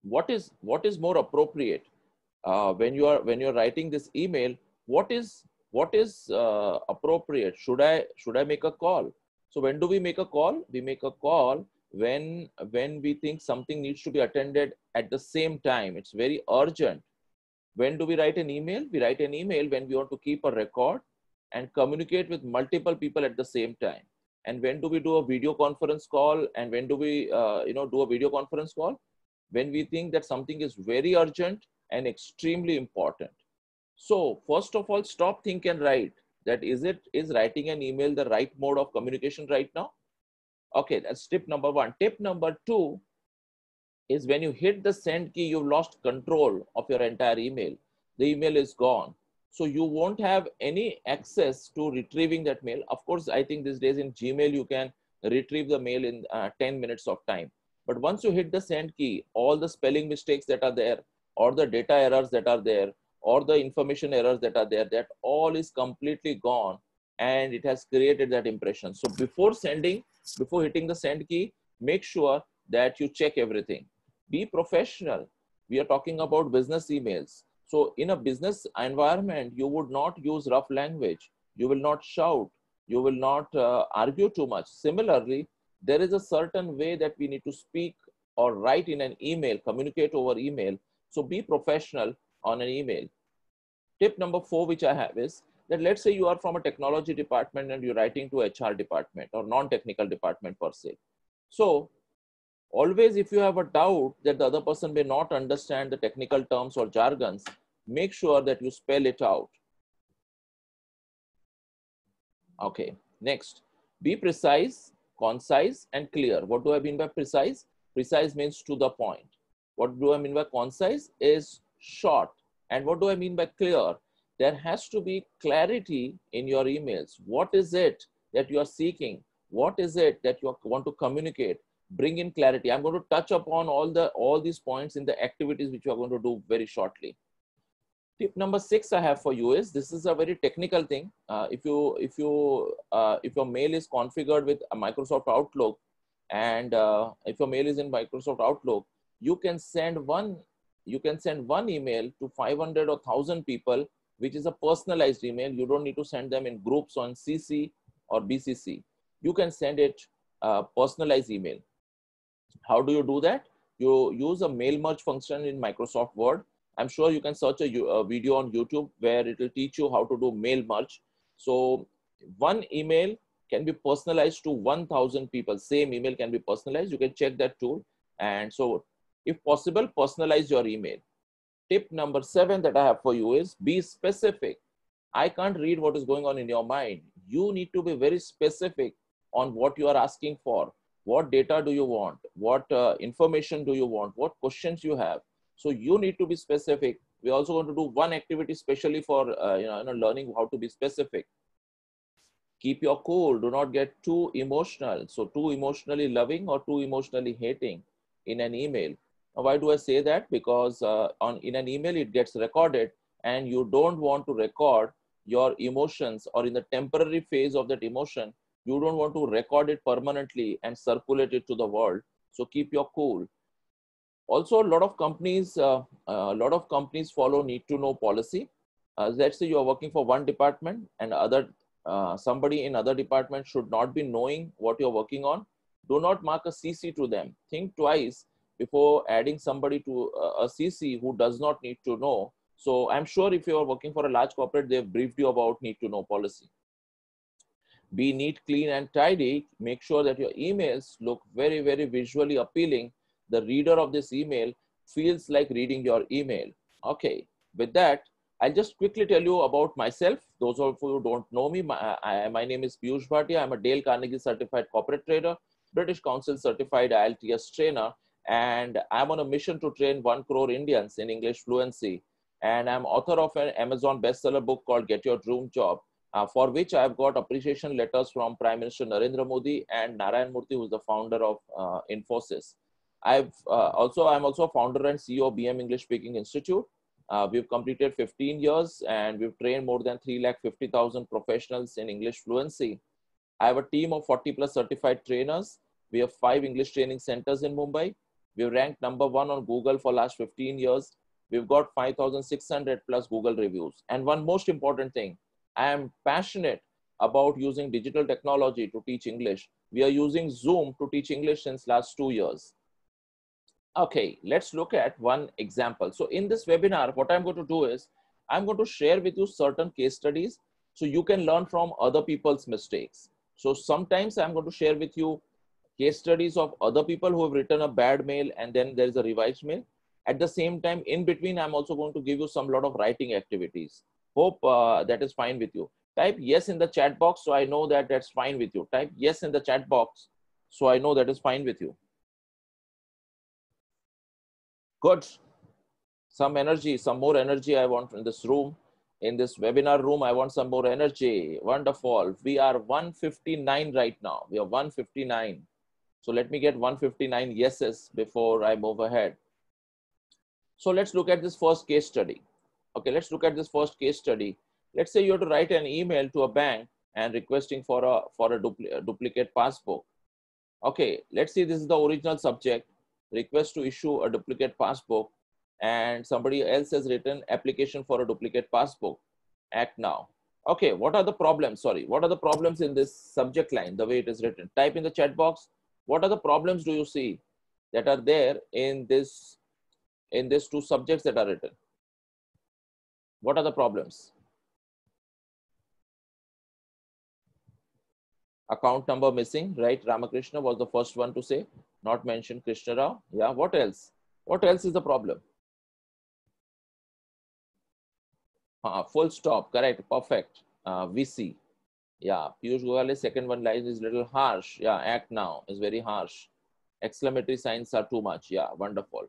what is more appropriate when you're writing this email? What is appropriate? Should I make a call? So when do we make a call? We make a call when we think something needs to be attended at the same time. It's very urgent. When do we write an email? We write an email when we want to keep a record and communicate with multiple people at the same time. And when do we do a video conference call? And when do we, do a video conference call? When we think that something is very urgent and extremely important. So first of all, stop, think, and write. That is writing an email the right mode of communication right now? Okay, that's tip number one. Tip number two is when you hit the send key, you've lost control of your entire email. The email is gone. So you won't have any access to retrieving that mail. Of course, I think these days in Gmail, you can retrieve the mail in 10 minutes of time. But once you hit the send key, all the spelling mistakes that are there, or the data errors that are there, or the information errors that are there, that all is completely gone, and it has created that impression. So before hitting the send key, make sure that you check everything. Be professional. We are talking about business emails. So in a business environment, you would not use rough language. You will not shout. You will not argue too much. Similarly, there is a certain way that we need to speak or write in an email, communicate over email. So be professional on an email. Tip number 4, which I have, is that let's say you are from a technology department and you're writing to HR department or non-technical department per se. So always, if you have a doubt that the other person may not understand the technical terms or jargons, make sure that you spell it out. Okay, next, be precise, concise, and clear. What do I mean by precise? Precise means to the point. What do I mean by concise? Is short. And what do I mean by clear? There has to be clarity in your emails. What is it that you are seeking? What is it that you want to communicate? Bring in clarity. I'm going to touch upon all these points in the activities which you are going to do very shortly. Tip number 6 I have for you is, this is a very technical thing. If your mail is configured with a Microsoft Outlook, and if your mail is in Microsoft Outlook, you can send one email to 500 or 1,000 people, which is a personalized email. You don't need to send them in groups on CC or BCC. You can send it personalized email. How do you do that? You use a mail merge function in Microsoft Word. I'm sure you can search a video on YouTube where it will teach you how to do mail merge. So one email can be personalized to 1,000 people. Same email can be personalized. You can check that tool. And so if possible, personalize your email. Tip number 7 that I have for you is, be specific. I can't read what is going on in your mind. You need to be very specific on what you are asking for. What data do you want? What information do you want? What questions you have? So you need to be specific. We're also going to do one activity specially for learning how to be specific. Keep your cool. Do not get too emotional. So too emotionally loving or too emotionally hating in an email. Now, why do I say that? Because in an email, it gets recorded, and you don't want to record your emotions, or in the temporary phase of that emotion, you don't want to record it permanently and circulate it to the world. So keep your cool. Also, a lot of companies follow need to know policy. Let's say you are working for one department, and somebody in other department should not be knowing what you're working on. Do not mark a CC to them. Think twice before adding somebody to a CC who does not need to know. So I'm sure if you are working for a large corporate, they've briefed you about need to know policy. Be neat, clean, and tidy. Make sure that your emails look very, very visually appealing. The reader of this email feels like reading your email. Okay, with that, I'll just quickly tell you about myself. Those of you who don't know me, my name is Piyush Bhatia. I'm a Dale Carnegie certified corporate trader, British Council certified IELTS trainer, and I'm on a mission to train 1 crore Indians in English fluency. And I'm author of an Amazon bestseller book called Get Your Dream Job, for which I've got appreciation letters from Prime Minister Narendra Modi and Narayan Murthy, who's the founder of Infosys. I'm also founder and CEO of BM English Speaking Institute. We've completed 15 years and we've trained more than 350,000 professionals in English fluency. I have a team of 40 plus certified trainers. We have 5 English training centers in Mumbai. We've ranked #1 on Google for last 15 years. We've got 5,600 plus Google reviews. And one most important thing, I am passionate about using digital technology to teach English. We are using Zoom to teach English since last 2 years. Okay, let's look at one example. So in this webinar, what I'm going to do is, I'm going to share with you certain case studies so you can learn from other people's mistakes. So sometimes I'm going to share with you case studies of other people who have written a bad mail and then there is a revised mail. At the same time, in between, I'm also going to give you some lot of writing activities. Hope that is fine with you. Type yes in the chat box so I know that that's fine with you. Type yes in the chat box so I know that is fine with you. Good. Some energy, some more energy I want in this room. In this webinar room, I want some more energy. Wonderful. We are 159 right now. We are 159. So let me get 159 yeses before I move ahead. So let's look at this first case study. Okay, let's look at this first case study. Let's say you have to write an email to a bank and requesting for a duplicate passbook. Okay, let's see, this is the original subject, request to issue a duplicate passbook, and somebody else has written application for a duplicate passbook. Act now. Okay, what are the problems? Sorry, what are the problems in this subject line, the way it is written? Type in the chat box. What are the problems do you see that are there in these two subjects that are written? What are the problems? Account number missing, right? Ramakrishna was the first one to say, not mentioned Krishna Rao. Yeah, what else? What else is the problem? Full stop, correct, perfect. VC. Yeah, Piyush Goyal's second one line is little harsh. Yeah, act now is very harsh. Exclamatory signs are too much. Yeah, wonderful.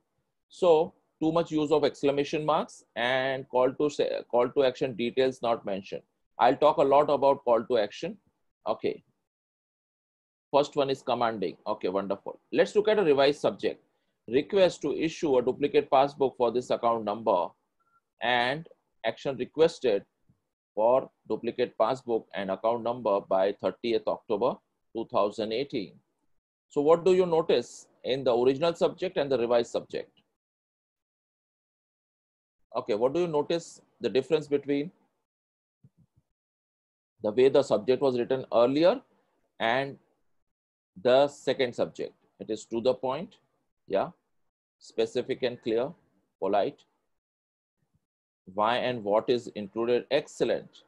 So too much use of exclamation marks and call to action details not mentioned. I'll talk a lot about call to action. Okay. First one is commanding. Okay, wonderful. Let's look at a revised subject. Request to issue a duplicate passbook for this account number and action requested for duplicate passbook and account number by 30th October 2018. So what do you notice in the original subject and the revised subject? Okay, what do you notice the difference between the way the subject was written earlier and the second subject? It is to the point, yeah, specific and clear, polite. Why and what is included, excellent.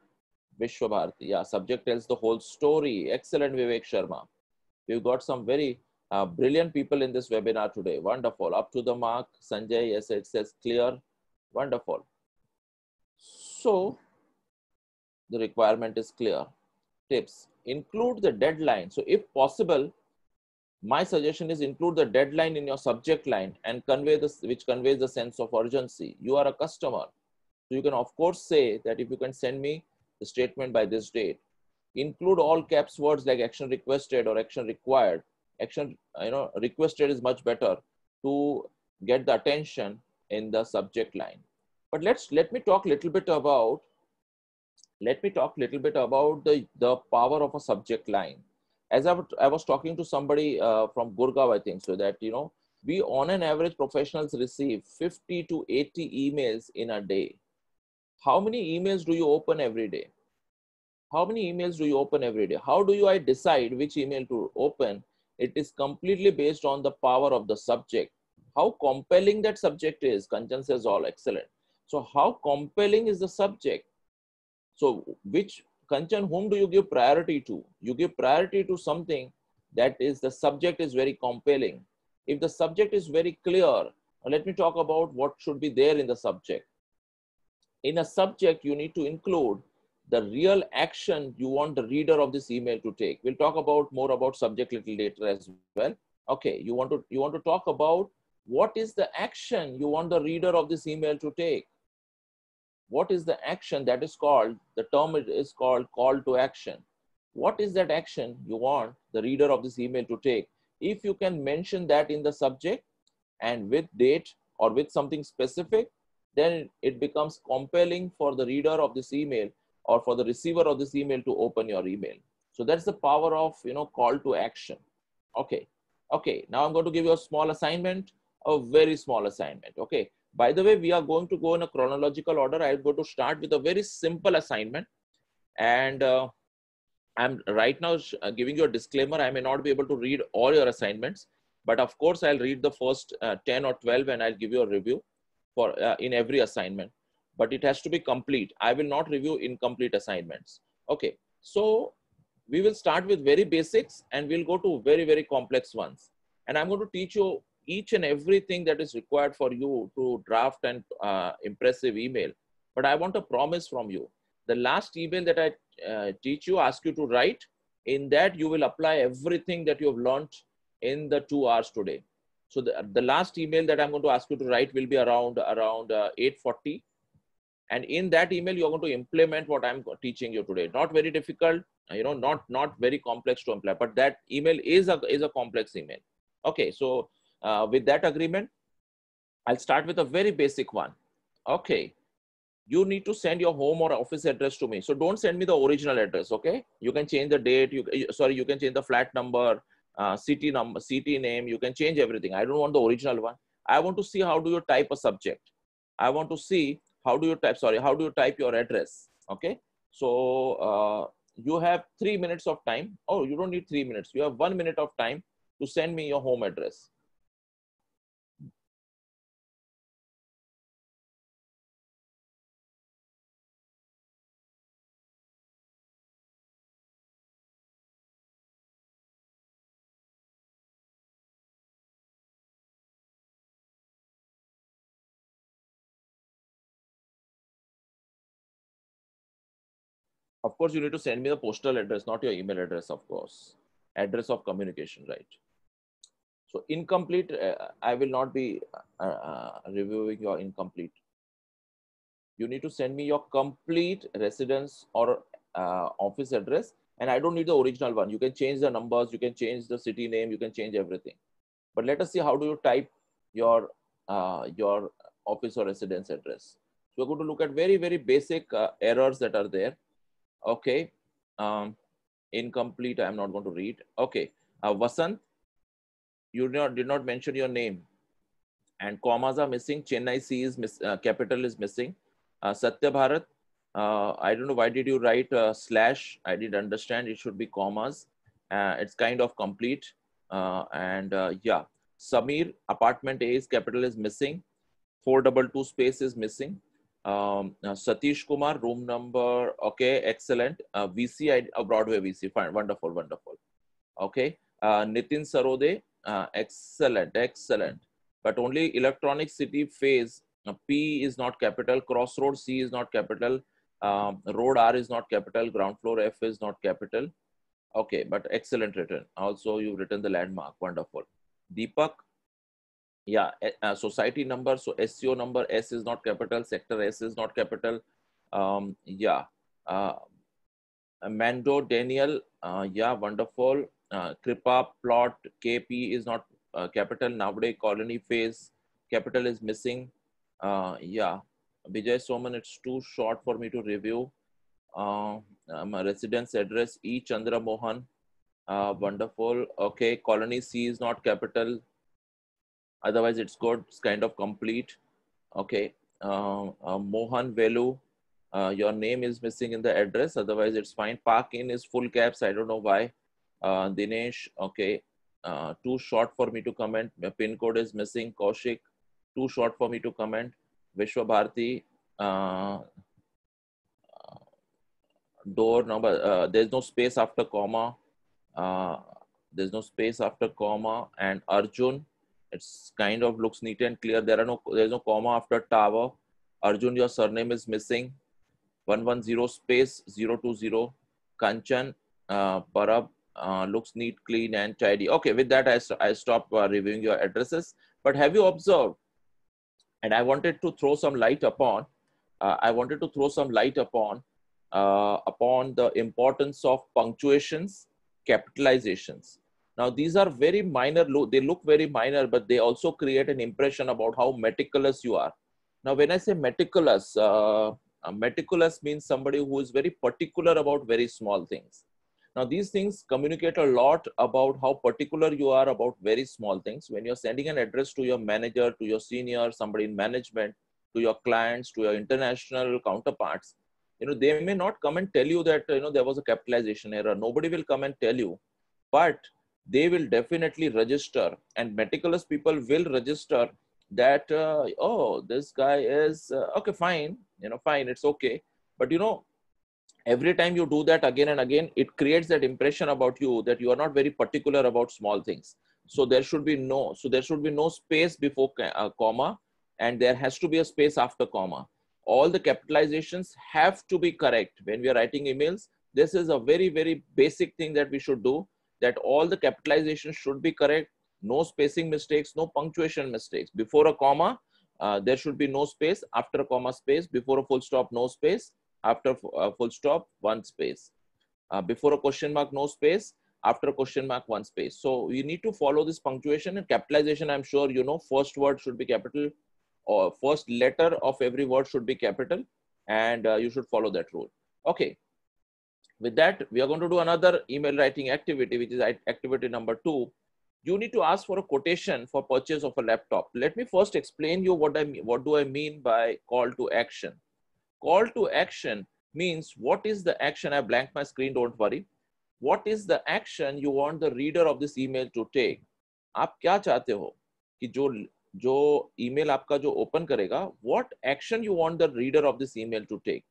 Vishwa Bharati, yeah, subject tells the whole story, excellent Vivek Sharma. We've got some very brilliant people in this webinar today, wonderful, up to the mark. Sanjay, yes, it says clear, wonderful. So the requirement is clear. Tips, include the deadline. So if possible, my suggestion is include the deadline in your subject line and convey this, which conveys the sense of urgency. You are a customer. So you can of course say that if you can send me the statement by this date. Include all caps words like action requested or action required. Action, requested is much better to get the attention in the subject line. But let me talk a little bit about the power of a subject line. As I was talking to somebody from Gurgaon, I think, so that, we on an average professionals receive 50 to 80 emails in a day. How many emails do you open every day? How many emails do you open every day? How do I decide which email to open? It is completely based on the power of the subject. How compelling that subject is. Kanchan says all excellent. So how compelling is the subject? So Kanchan, whom do you give priority to? You give priority to something that is the subject is very compelling. If the subject is very clear, let me talk about what should be there in the subject. In a subject, you need to include the real action you want the reader of this email to take. We'll talk about more about subject little later as well. Okay, you want to talk about what is the action you want the reader of this email to take. What is the action that is called, the term is called call to action. What is that action you want the reader of this email to take? If you can mention that in the subject and with date or with something specific, then it becomes compelling for the reader of this email or for the receiver of this email to open your email. So that's the power of, call to action. Okay. Now I'm going to give you a small assignment. a very small assignment. Okay. By the way, we are going to go in a chronological order. I'm going to start with a very simple assignment. And I'm right now giving you a disclaimer. I may not be able to read all your assignments, but of course I'll read the first 10 or 12 and I'll give you a review for in every assignment, but it has to be complete. I will not review incomplete assignments. Okay. So we will start with very basics and we'll go to very, very complex ones. And I'm going to teach you each and everything that is required for you to draft an impressive email. But I want a promise from you. The last email that I teach you, ask you to write, in that you will apply everything that you have learned in the 2 hours today. So the last email that I'm going to ask you to write will be around 8:40. And in that email, you're going to implement what I'm teaching you today. Not very difficult, not very complex to implement, but that email is a complex email. Okay, so with that agreement, I'll start with a very basic one. Okay, you need to send your home or office address to me. So don't send me the original address, okay? You can change the date, you can change the flat number, city number, city name, you can change everything. I don't want the original one. I want to see how do you type a subject. I want to see how do you type your address, okay? So you have 3 minutes of time. Oh, you don't need 3 minutes. You have 1 minute of time to send me your home address. Of course, you need to send me the postal address, not your email address, of course. Address of communication, right? So incomplete, I will not be reviewing your incomplete. You need to send me your complete residence or office address. And I don't need the original one. You can change the numbers, you can change the city name, you can change everything. But let us see how do you type your office or residence address. So we're going to look at very, very basic errors that are there. Okay. Incomplete, I'm not going to read. Okay. Vasant, you did not mention your name. And commas are missing. Chennai C is capital is missing. Satya Bharat, I don't know why did you write slash. I did understand it should be commas. It's kind of complete. Yeah, Samir, apartment A is capital is missing. 422 space is missing. Satish Kumar, room number, okay, excellent. VC, Broadway VC, fine, wonderful, wonderful. Okay. Nitin Sarode, excellent, excellent. But only electronic city phase, P is not capital, crossroad C is not capital, road R is not capital, ground floor F is not capital. Okay, but excellent written. Also, you've written the landmark, wonderful. Deepak, yeah, society number, so SCO number S is not capital, sector S is not capital. Yeah, Mando Daniel, yeah, wonderful. Kripa plot KP is not capital. Nowadays colony phase capital is missing. Yeah, Vijay Soman, it's too short for me to review. Residence address E Chandra Mohan, wonderful. Okay, colony C is not capital. Otherwise, it's good. It's kind of complete. Okay, Mohan Velu, your name is missing in the address. Otherwise, it's fine. Park in is full caps. I don't know why. Dinesh, okay. Too short for me to comment. Pin code is missing. Kaushik, too short for me to comment. Vishwa Bharti, door number. There's no space after comma. There's no space after comma. And Arjun, it's kind of looks neat and clear. There's no comma after tower. Arjun, your surname is missing. 110 space 020. Kanchan, Parab, looks neat, clean and tidy. Okay, with that I stop reviewing your addresses. But have you observed? And I wanted to throw some light upon. Upon the importance of punctuations, capitalizations. Now these are very minor. They look very minor, but they also create an impression about how meticulous you are. Now, when I say meticulous, meticulous means somebody who is very particular about very small things. Now, these things communicate a lot about how particular you are about very small things. When you're sending an address to your manager, to your senior, somebody in management, to your clients, to your international counterparts, they may not come and tell you that, there was a capitalization error. Nobody will come and tell you, but they will definitely register, and meticulous people will register that, oh, this guy is, okay, fine, fine, it's okay. But, every time you do that again and again, it creates that impression about you that you are not very particular about small things. So there should be no space before comma, and there has to be a space after comma. All the capitalizations have to be correct when we are writing emails. This is a very, very basic thing that we should do, that all the capitalizations should be correct. No spacing mistakes, no punctuation mistakes. Before a comma, there should be no space. After a comma, space. Before a full stop, no space. After a full stop, one space. Before a question mark, no space. After a question mark, one space. So you need to follow this punctuation and capitalization. I'm sure you know, first word should be capital, or first letter of every word should be capital, and you should follow that rule. Okay. With that, we are going to do another email writing activity, which is activity number 2. You need to ask for a quotation for purchase of a laptop. Let me first explain you what do I mean by call to action. Call to action means, what is the action? I blanked my screen, don't worry. What is the action you want the reader of this email to take? आप क्या चाहते हो कि जो email आपका जो open करेगा, what action you want the reader of this email to take?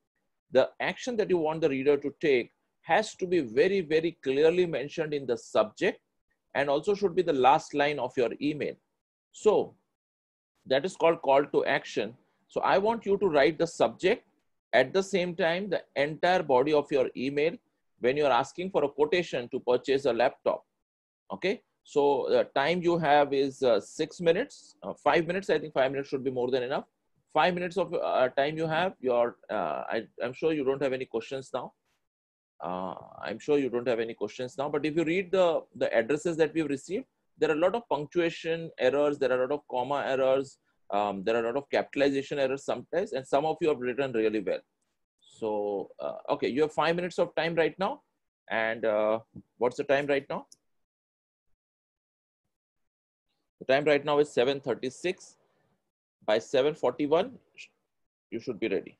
The action that you want the reader to take has to be very, very clearly mentioned in the subject, and also should be the last line of your email. So that is called call to action. So I want you to write the subject, at the same time the entire body of your email, when you're asking for a quotation to purchase a laptop. Okay, so the time you have is 6 minutes, 5 minutes. I think 5 minutes should be more than enough. 5 minutes of time you have. I'm sure you don't have any questions now. I'm sure you don't have any questions now, but if you read the addresses that we've received, there are a lot of punctuation errors, there are a lot of comma errors, there are a lot of capitalization errors sometimes, and some of you have written really well. So, okay, you have 5 minutes of time right now. And what's the time right now? The time right now is 7:36. By 7:41, you should be ready.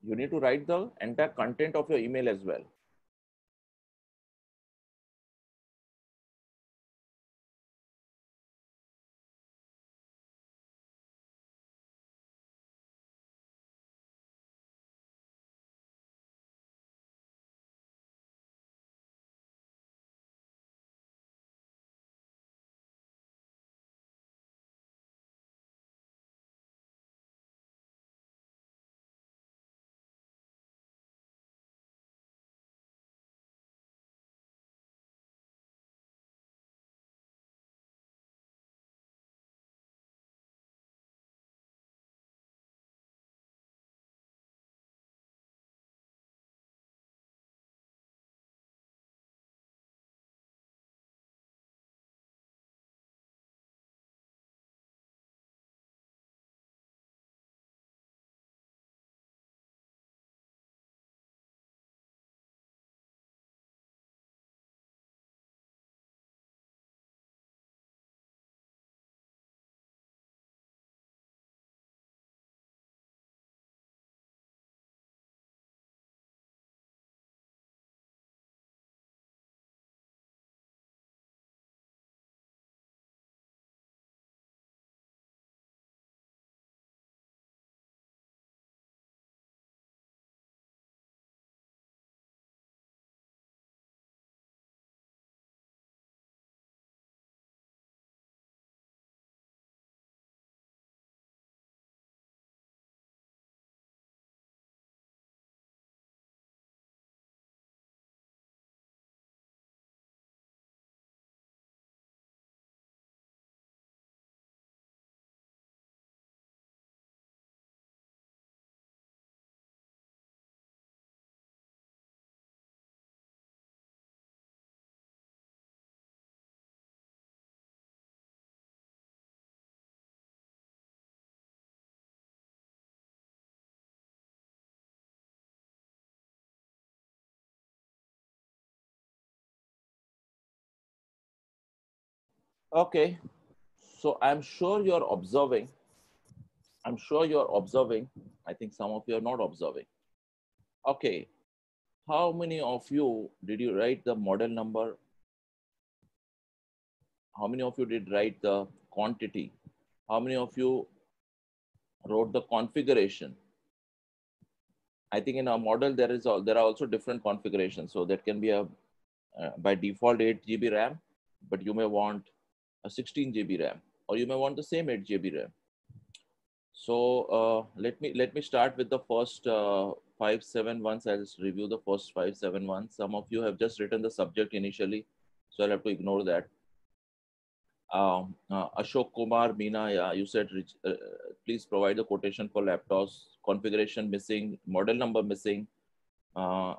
You need to write the entire content of your email as well. Okay, so I'm sure you're observing. I'm sure you're observing. I think some of you are not observing. Okay, how many of you did you write the model number? How many of you did write the quantity? How many of you wrote the configuration? I think in our model there are also different configurations. So that can be a by default 8 GB RAM, but you may want a 16 GB RAM, or you may want the same 8 GB RAM. So let me start with the first 571s. I'll just review the first 571s. Some of you have just written the subject initially, so I'll have to ignore that. Ashok Kumar Meena, yeah, you said please provide the quotation for laptops. Configuration missing, model number missing. Uh,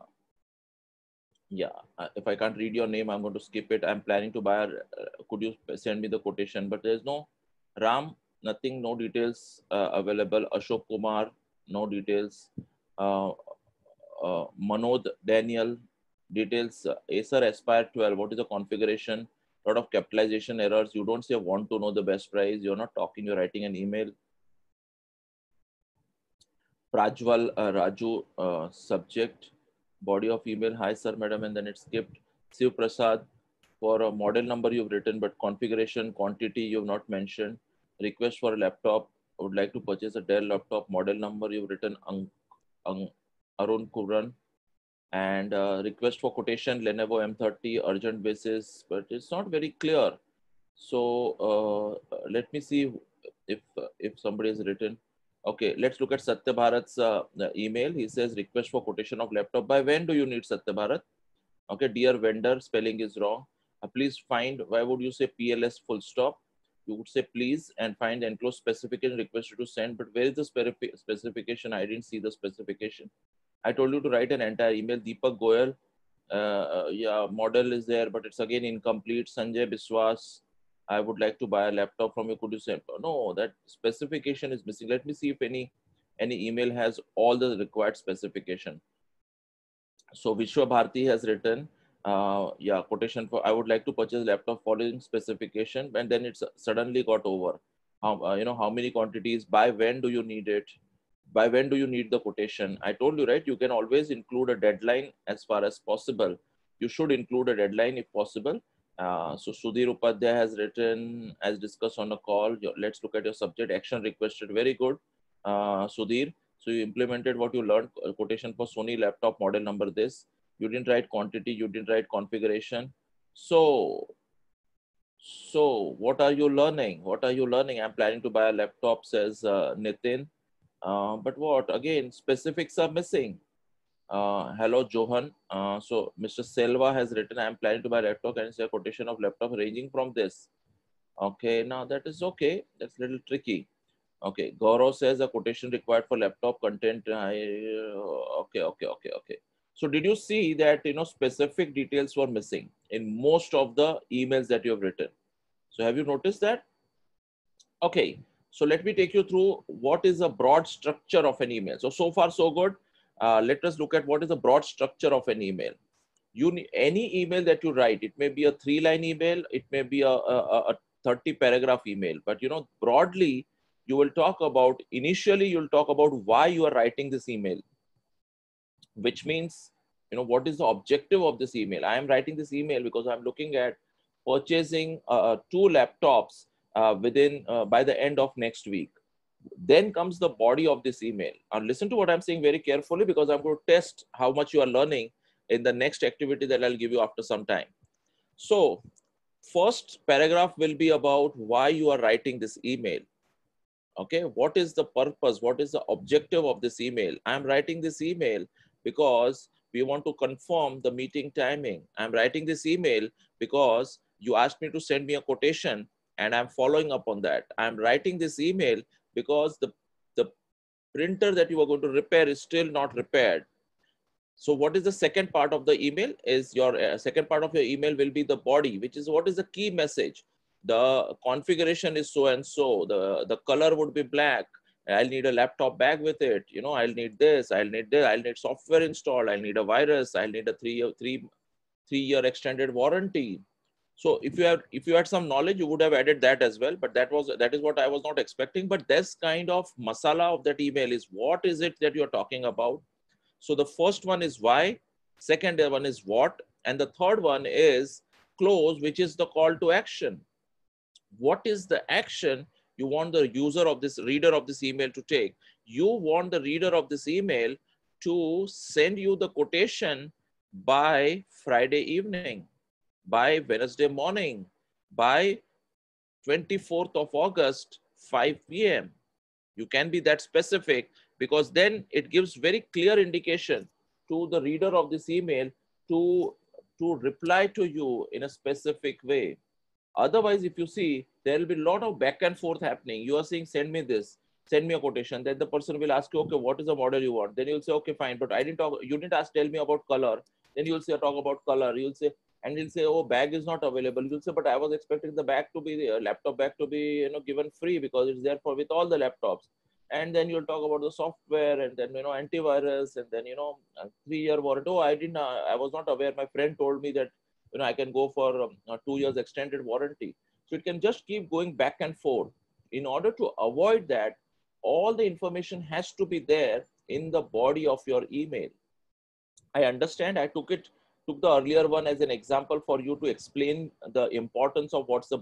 yeah, if I can't read your name, I'm going to skip it. I'm planning to buy. Could you send me the quotation? But there's no Ram, nothing, no details available. Ashok Kumar, no details. Uh, Manod Daniel, details. Acer Aspire 12. What is the configuration? Lot of capitalization errors. You don't say want to know the best price. You're not talking. You're writing an email. Prajwal Raju, subject, body of email, hi sir, madam, and then it's skipped. Shiv Prasad, for a model number you've written, but configuration, quantity you've not mentioned. Request for a laptop, I would like to purchase a Dell laptop, model number you've written, Arun Kuran. And request for quotation, Lenovo M30, urgent basis, but it's not very clear. So let me see if somebody has written. Okay, let's look at Satya Bharat's email. He says request for quotation of laptop. By when do you need Satya Bharat? Okay, dear vendor, spelling is wrong. Please find, why would you say PLS full stop? You would say please and find the enclosed specification requested to send. But where is the specification? I didn't see the specification. I told you to write an entire email. Deepak Goyal, yeah, model is there, but it's again incomplete. Sanjay Biswas, I would like to buy a laptop from you. Could you send? No, that specification is missing. Let me see if any email has all the required specification. So Vishwa Bharti has written, yeah, quotation for, I would like to purchase laptop following specification, and then it's suddenly got over. How many quantities, by when do you need it? By when do you need the quotation? I told you, right? You can always include a deadline as far as possible. You should include a deadline if possible. So Sudhir Upadhyay has written, as discussed on the call, let's look at your subject, action requested. Very good, Sudhir. So you implemented what you learned, quotation for Sony laptop, model number this. You didn't write quantity, you didn't write configuration. So what are you learning? What are you learning? I'm planning to buy a laptop, says Nitin. But what? Again, specifics are missing. Hello, Johan. So Mr. Selva has written, I'm planning to buy a laptop and it's a quotation of laptop ranging from this. Okay, now that is okay. That's a little tricky. Okay, Gaurav says a quotation required for laptop content. Okay. So did you see that, specific details were missing in most of the emails that you have written? So have you noticed that? Okay, so let me take you through what is a broad structure of an email. So far so good. Let us look at what is the broad structure of an email. You need any email that you write. It may be a 3-line email. It may be a 30 paragraph email. But broadly, you will talk about, initially you'll talk about why you are writing this email, which means, what is the objective of this email? I am writing this email because I'm looking at purchasing 2 laptops by the end of next week. Then comes the body of this email. And listen to what I'm saying very carefully, because I'm going to test how much you are learning in the next activity that I'll give you after some time. So first paragraph will be about why you are writing this email. Okay, what is the purpose? What is the objective of this email? I'm writing this email because we want to confirm the meeting timing. I'm writing this email because you asked me to send me a quotation and I'm following up on that. I'm writing this email because the printer that you are going to repair is still not repaired. So what is the second part of the email? Is your second part of your email will be the body, which is what is the key message. The configuration is so and so. The color would be black. I'll need a laptop bag with it. I'll need this. I'll need this. I'll need software installed. I'll need a virus. I'll need a three-year extended warranty. So if you had some knowledge, you would have added that as well. But that is what I was not expecting. But this kind of masala of that email is, what is it that you're talking about? So the first one is why, second one is what, and the third one is close, which is the call to action. What is the action you want the user of this reader of this email to take? You want the reader of this email to send you the quotation by Friday evening, by Wednesday morning, by 24th of August, 5 p.m. You can be that specific, because then it gives very clear indication to the reader of this email to reply to you in a specific way. Otherwise, if you see, there will be a lot of back and forth happening. You are saying, send me this, send me a quotation. Then the person will ask you, okay, what is the model you want? Then you'll say, okay, fine, but you didn't ask, tell me about color. Then you'll say, talk about color. You'll say, and he'll say, oh, bag is not available. You'll say, but I was expecting the bag to be, the laptop bag to be, given free, because it's there for with all the laptops. And then you'll talk about the software, and then, antivirus, and then, 3-year warranty. Oh, I was not aware. My friend told me that, I can go for a 2 years extended warranty. So it can just keep going back and forth. In order to avoid that, all the information has to be there in the body of your email. I understand. I took the earlier one as an example for you to explain the importance of what's the,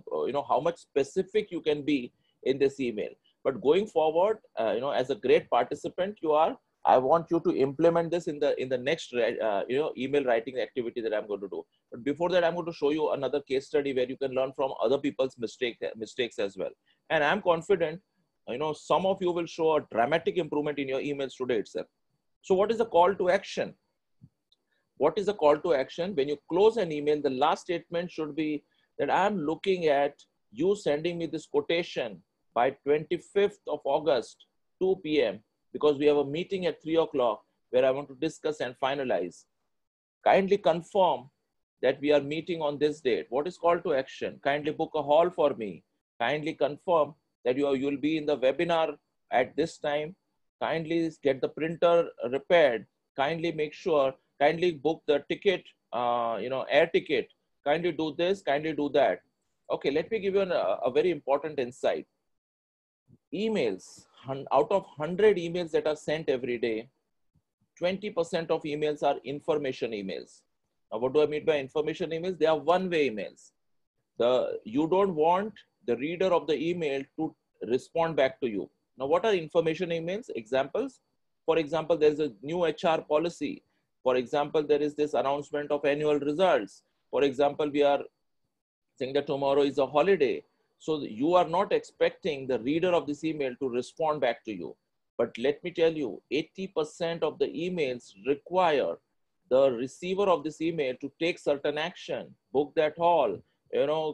how much specific you can be in this email. But going forward, as a great participant you are, I want you to implement this in the next, email writing activity that I'm going to do. But before that, I'm going to show you another case study where you can learn from other people's mistakes as well. And I'm confident, some of you will show a dramatic improvement in your emails today itself. So what is the call to action? What is the call to action? When you close an email, the last statement should be that I'm looking at you sending me this quotation by 25th of August, 2 p.m. because we have a meeting at 3 o'clock where I want to discuss and finalize. Kindly confirm that we are meeting on this date. What is call to action? Kindly book a hall for me. Kindly confirm that you'll be in the webinar at this time. Kindly get the printer repaired. Kindly make sure, kindly book the ticket, air ticket. Kindly do this, kindly do that. Okay, let me give you a very important insight. Emails, out of 100 emails that are sent every day, 20% of emails are information emails. Now, what do I mean by information emails? They are one-way emails. You don't want the reader of the email to respond back to you. Now, what are information emails? Examples. For example, there's a new HR policy. For example, there is this announcement of annual results. For example, we are saying that tomorrow is a holiday. So you are not expecting the reader of this email to respond back to you. But let me tell you, 80% of the emails require the receiver of this email to take certain action, book that hall,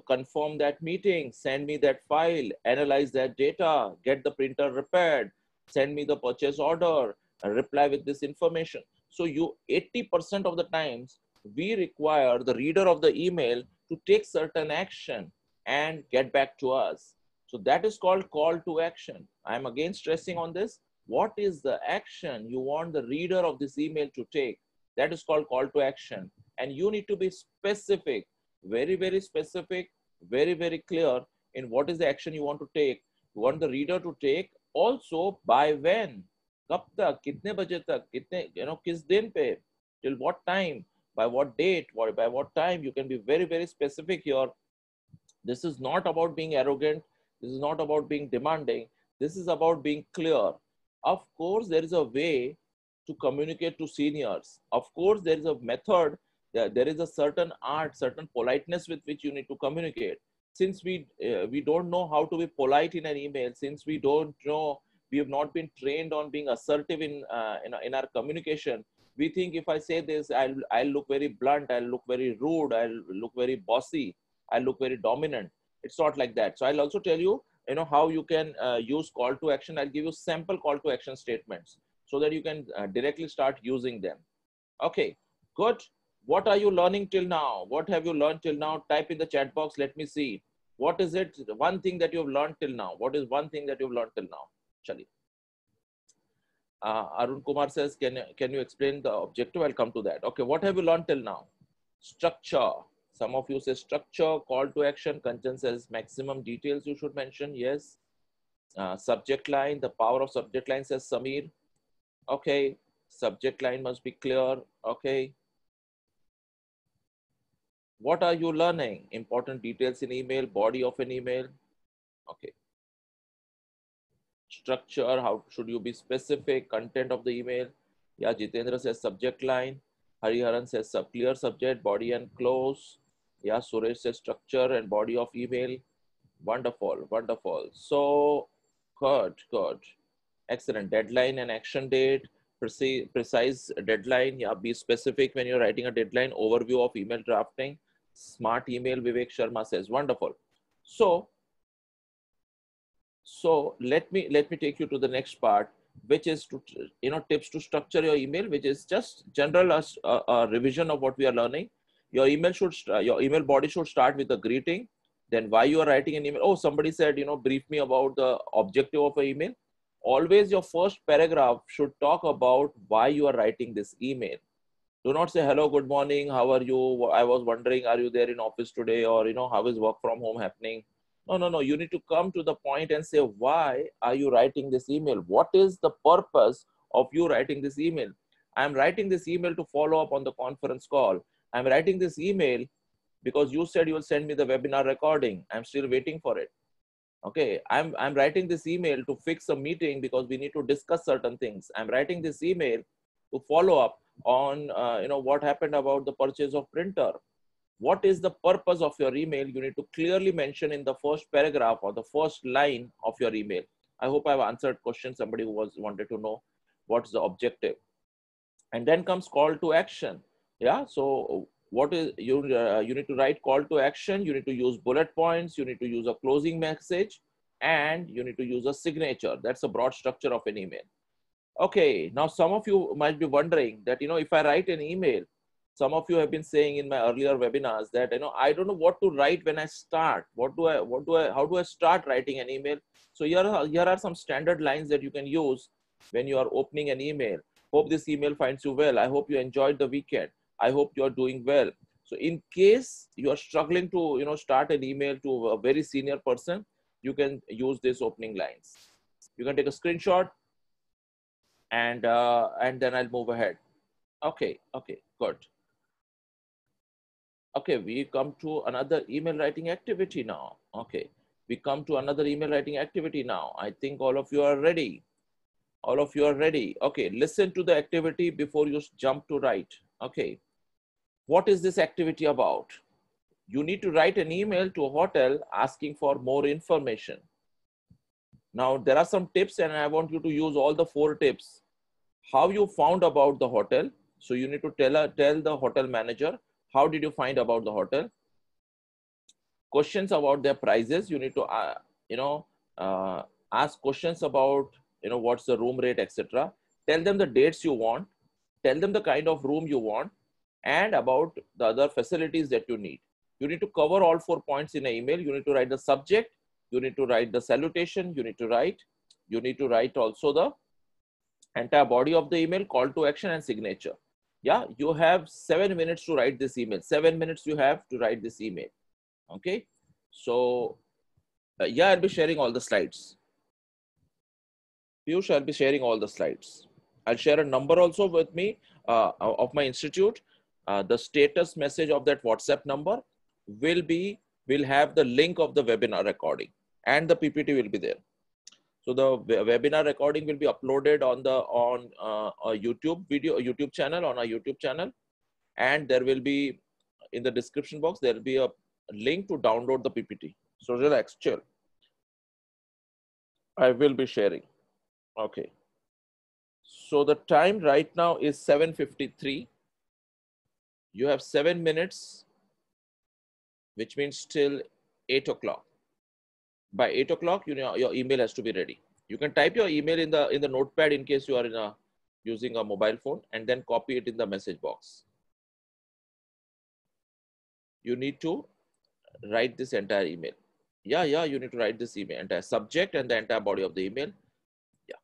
confirm that meeting, send me that file, analyze that data, get the printer repaired, send me the purchase order, reply with this information. So 80% of the times, we require the reader of the email to take certain action and get back to us. So that is called call to action. I'm again stressing on this. What is the action you want the reader of this email to take? That is called call to action. And you need to be specific, very, very specific, very, very clear in what is the action you want to take. You want the reader to take. Also, by when? Kab tak, kitne baje tak, kis din pe, till what time, by what date, by what time. You can be very, very specific here. This is not about being arrogant. This is not about being demanding. This is about being clear. Of course, there is a way to communicate to seniors. Of course, there is a method. There is a certain art, certain politeness with which you need to communicate. Since we don't know how to be polite in an email, since we don't know, we have not been trained on being assertive in our communication. We think if I say this, I'll look very blunt, I'll look very rude, I'll look very bossy, I'll look very dominant. It's not like that. So I'll also tell you, how you can use call to action. I'll give you sample call to action statements so that you can directly start using them. Okay, good. What are you learning till now? What have you learned till now? Type in the chat box. Let me see. What is it? One thing that you've learned till now. What is one thing that you've learned till now? Chali. Arun Kumar says, can you explain the objective? I'll come to that. Okay, what have you learned till now? Structure, Some of you say structure, call to action. Kanchan says maximum details you should mention. Yes. Subject line, the power of subject line, says Samir. Okay. Subject line must be clear. Okay. What are you learning? Important details in email, body of an email. Okay. Structure, how should you be specific? Content of the email. Yeah, Jitendra says subject line. Hariharan says clear subject, body and close. Yeah, Suresh says structure and body of email. Wonderful, wonderful. So, good, good. Excellent. Deadline and action date. Precise deadline. Yeah, be specific when you're writing a deadline. Overview of email drafting. Smart email, Vivek Sharma says. Wonderful. So let me take you to the next part, which is to tips to structure your email, which is just general revision of what we are learning. Your email body should start with a greeting. Then why you are writing an email. Oh, somebody said, brief me about the objective of an email. Always your first paragraph should talk about why you are writing this email. Do not say hello, good morning, how are you? I was wondering, are you there in office today? Or how is work from home happening? No. You need to come to the point and say, why are you writing this email? What is the purpose of you writing this email? I'm writing this email to follow up on the conference call. I'm writing this email because you said you will send me the webinar recording. I'm still waiting for it. Okay, I'm writing this email to fix a meeting because we need to discuss certain things. I'm writing this email to follow up on what happened about the purchase of printer. What is the purpose of your email? You need to clearly mention in the first paragraph or the first line of your email. I hope I've answered question. Somebody who wanted to know what's the objective. And then comes call to action. Yeah, so what is you need to write call to action. You need to use bullet points. You need to use a closing message, and you need to use a signature. That's a broad structure of an email. Okay, now some of you might be wondering that if I write an email, some of you have been saying in my earlier webinars that I don't know what to write when I start. How do I start writing an email? So here are some standard lines that you can use when you are opening an email. Hope this email finds you well. I hope you enjoyed the weekend. I hope you are doing well. So in case you are struggling to start an email to a very senior person, you can use these opening lines. You can take a screenshot and then I'll move ahead. Okay, good. Okay, we come to another email writing activity now. Okay, we come to another email writing activity now. I think all of you are ready. All of you are ready. Okay, listen to the activity before you jump to write. Okay, what is this activity about? You need to write an email to a hotel asking for more information. Now, there are some tips and I want you to use all the 4 tips. How you found about the hotel. So you need to tell the hotel manager, how did you find about the hotel? Questions about their prices. You need to, ask questions about, what's the room rate, etc. Tell them the dates you want. Tell them the kind of room you want and about the other facilities that you need. You need to cover all 4 points in an email. You need to write the subject. You need to write the salutation. You need to write also the entire body of the email, call to action and signature. Yeah, you have 7 minutes to write this email. 7 minutes you have to write this email. Okay, so yeah, I'll be sharing all the slides. Piyush, I'll be sharing all the slides. I'll share a number also with me of my institute. The status message of that WhatsApp number will have the link of the webinar recording and the PPT will be there. So the webinar recording will be uploaded on a YouTube channel, on our YouTube channel, and there will be in the description box there will be a link to download the PPT. So relax, chill. I will be sharing. Okay. So the time right now is 7:53. You have 7 minutes, which means till 8 o'clock. By 8 o'clock, your email has to be ready. You can type your email in the notepad in case you are using a mobile phone, and then copy it in the message box. You need to write this entire email. Yeah, you need to write this email, entire subject and the entire body of the email. Yeah.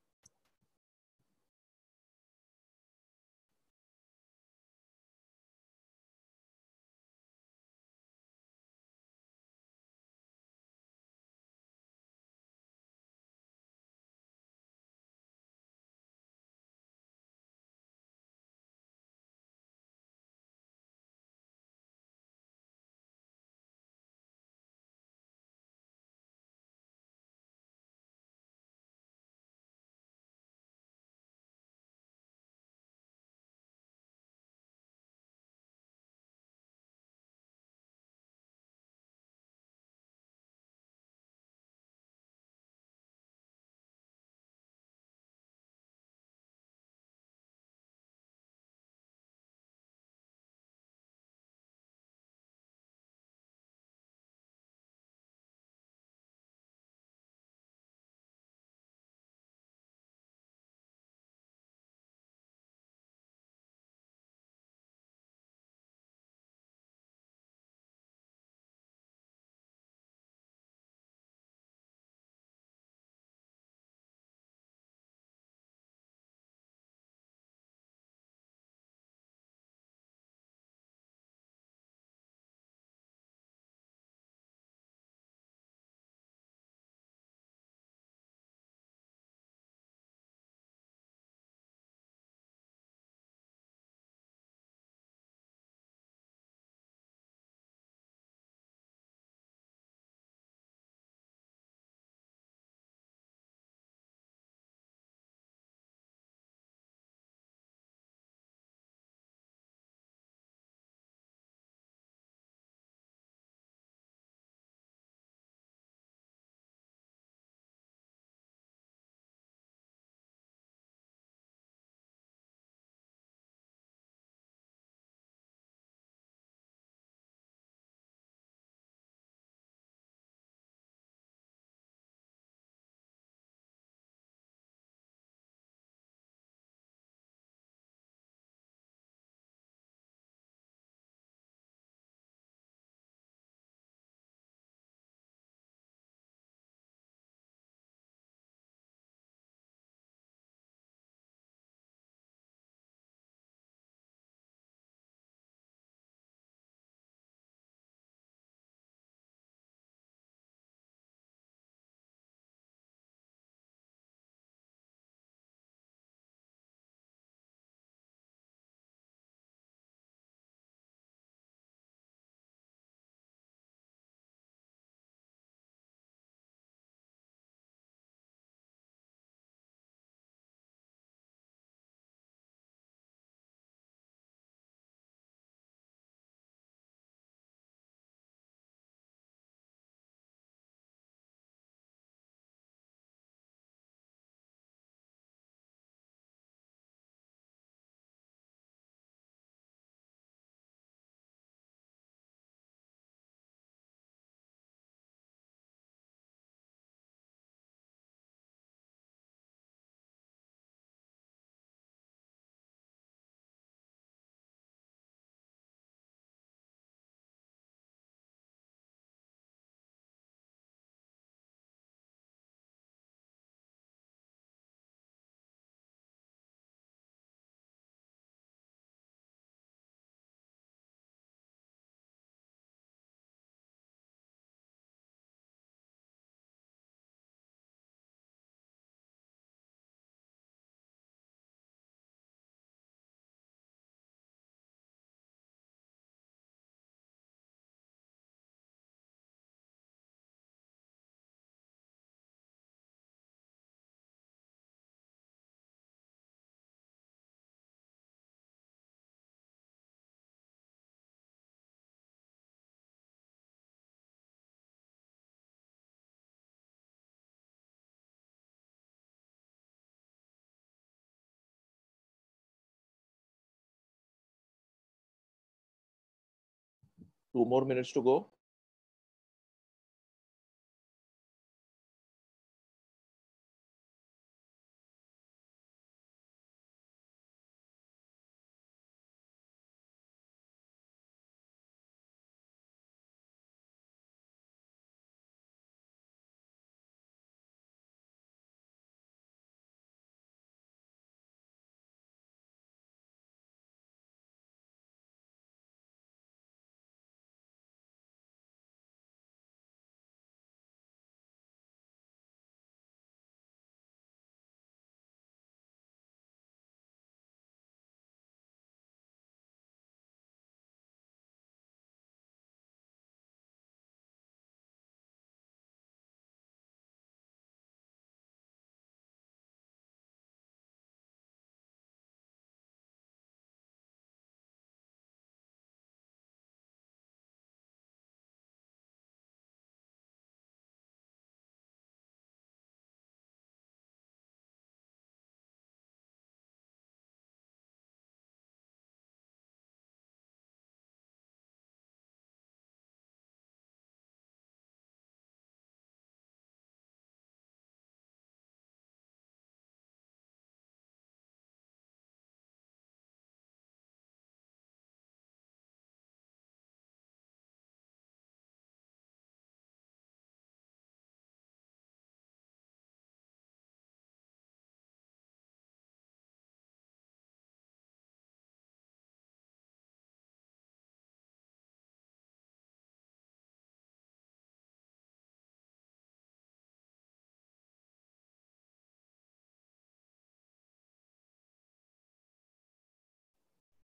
2 more minutes to go.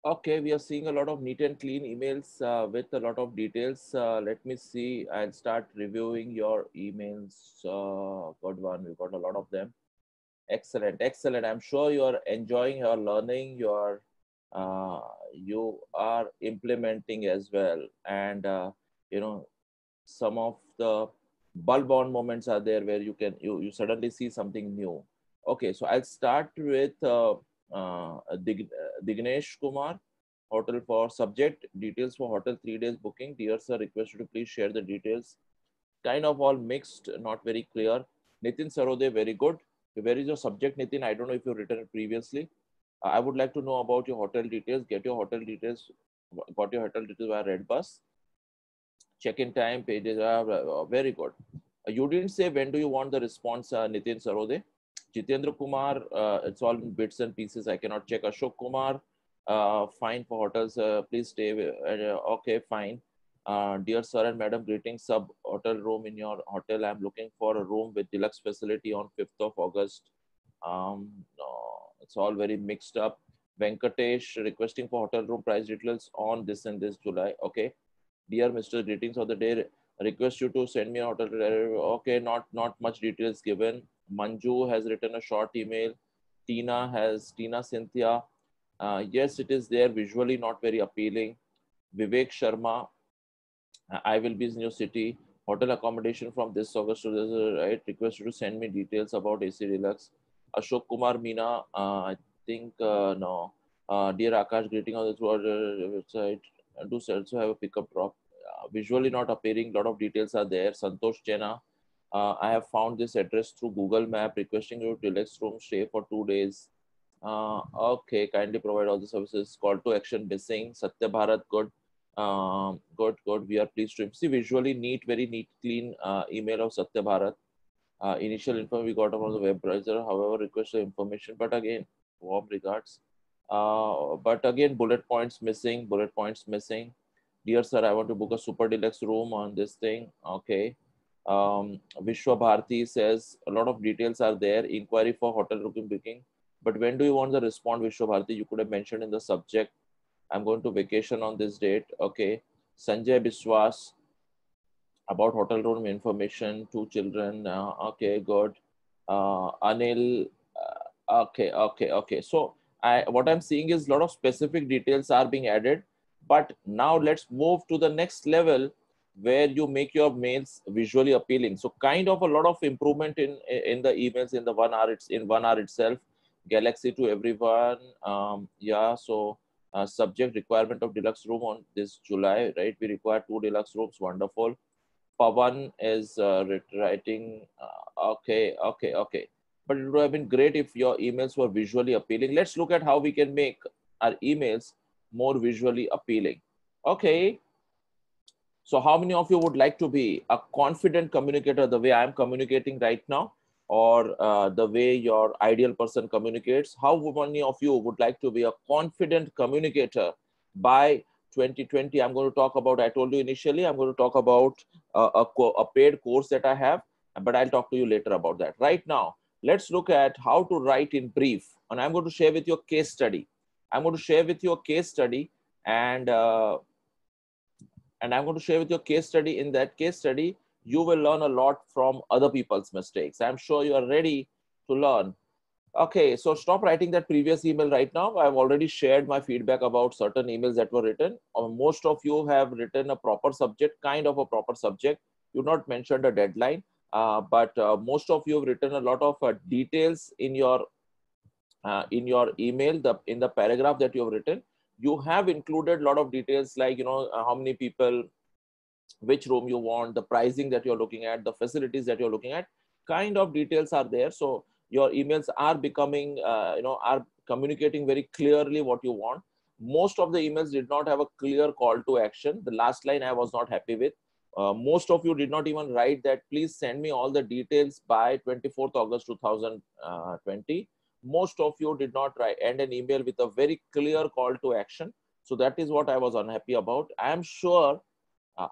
Okay, we are seeing a lot of neat and clean emails with a lot of details. Let me see. I'll start reviewing your emails. Good one. We got a lot of them. Excellent, excellent. I'm sure you are enjoying your learning. Uh, you are implementing as well, and you know, some of the bulb on moments are there where you suddenly see something new. Okay, so I'll start with Dignesh Kumar. Hotel for subject details for hotel 3 days booking. Dear sir, request you to please share the details. Kind of all mixed, not very clear. Nitin Sarode, very good. Where is your subject, Nitin? I don't know if you've written it previously. I would like to know about your hotel details. Get your hotel details. Got your hotel details via Redbus. Check-in time, pages are very good. You didn't say when do you want the response, Nitin Sarode. Jitendra Kumar, it's all in bits and pieces. I cannot check. Ashok Kumar, fine for hotels. Please stay. Okay, fine. Dear sir and madam, greetings. Sub hotel room in your hotel. I'm looking for a room with deluxe facility on 5th of August. No, it's all very mixed up. Venkatesh requesting for hotel room price details on this and this July. Okay. Dear Mr. Greetings of the day. Request you to send me a hotel. Okay, not much details given. Manju has written a short email. Tina Cynthia. Yes, it is there. Visually not very appealing. Vivek Sharma. I will be in your city. Hotel accommodation from this August to this, right. Request you to send me details about AC Deluxe. Ashok Kumar Meena. I think no. Dear Akash, greeting on the website. Do also have a pickup drop. Visually not appearing. Lot of details are there. Santosh Chena. I have found this address through Google Map. Requesting you to deluxe room stay for 2 days. Okay, kindly provide all the services. Call to action missing. Satya Bharat, good. Good. We are pleased to see visually neat, very neat, clean email of Satya Bharat. Initial info we got from the web browser. However, request for information. But again, warm regards. But again, bullet points missing. Bullet points missing. Dear sir, I want to book a super deluxe room on this thing. Okay. Vishwa Bharti says a lot of details are there. Inquiry for hotel booking. But when do you want the response, Vishwa Bharti? You could have mentioned in the subject. I'm going to vacation on this date. Okay. Sanjay Biswas about hotel room information. 2 children. Okay, good. Anil. Okay. So what I'm seeing is a lot of specific details are being added. But now let's move to the next level where you make your mails visually appealing. So kind of a lot of improvement in the emails in the 1 hour. It's in 1 hour itself. Galaxy to everyone. Yeah. So Subject requirement of deluxe room on this July, right? We require 2 deluxe rooms. Wonderful. Pavan is writing. Okay. But it would have been great if your emails were visually appealing. Let's look at how we can make our emails more visually appealing. Okay. So how many of you would like to be a confident communicator the way I'm communicating right now, or the way your ideal person communicates? How many of you would like to be a confident communicator by 2020? I'm going to talk about, I told you initially, I'm going to talk about a paid course that I have, but I'll talk to you later about that. Right now, let's look at how to write in brief. And I'm going to share with you a case study. I'm going to share with you a case study, and I'm going to share with you a case study. In that case study, you will learn a lot from other people's mistakes. I'm sure you are ready to learn. Okay, so stop writing that previous email right now. I've already shared my feedback about certain emails that were written. Most of you have written a proper subject, kind of a proper subject. You not mentioned a deadline, but most of you have written a lot of details in your email. In the paragraph that you have written, you have included a lot of details like, how many people, which room you want, the pricing that you're looking at, the facilities that you're looking at, kind of details are there. So your emails are becoming, are communicating very clearly what you want. Most of the emails did not have a clear call to action. The last line I was not happy with. Most of you did not even write that, please send me all the details by 24th August 2020. Most of you did not write end an email with a very clear call to action. So that is what I was unhappy about. I am sure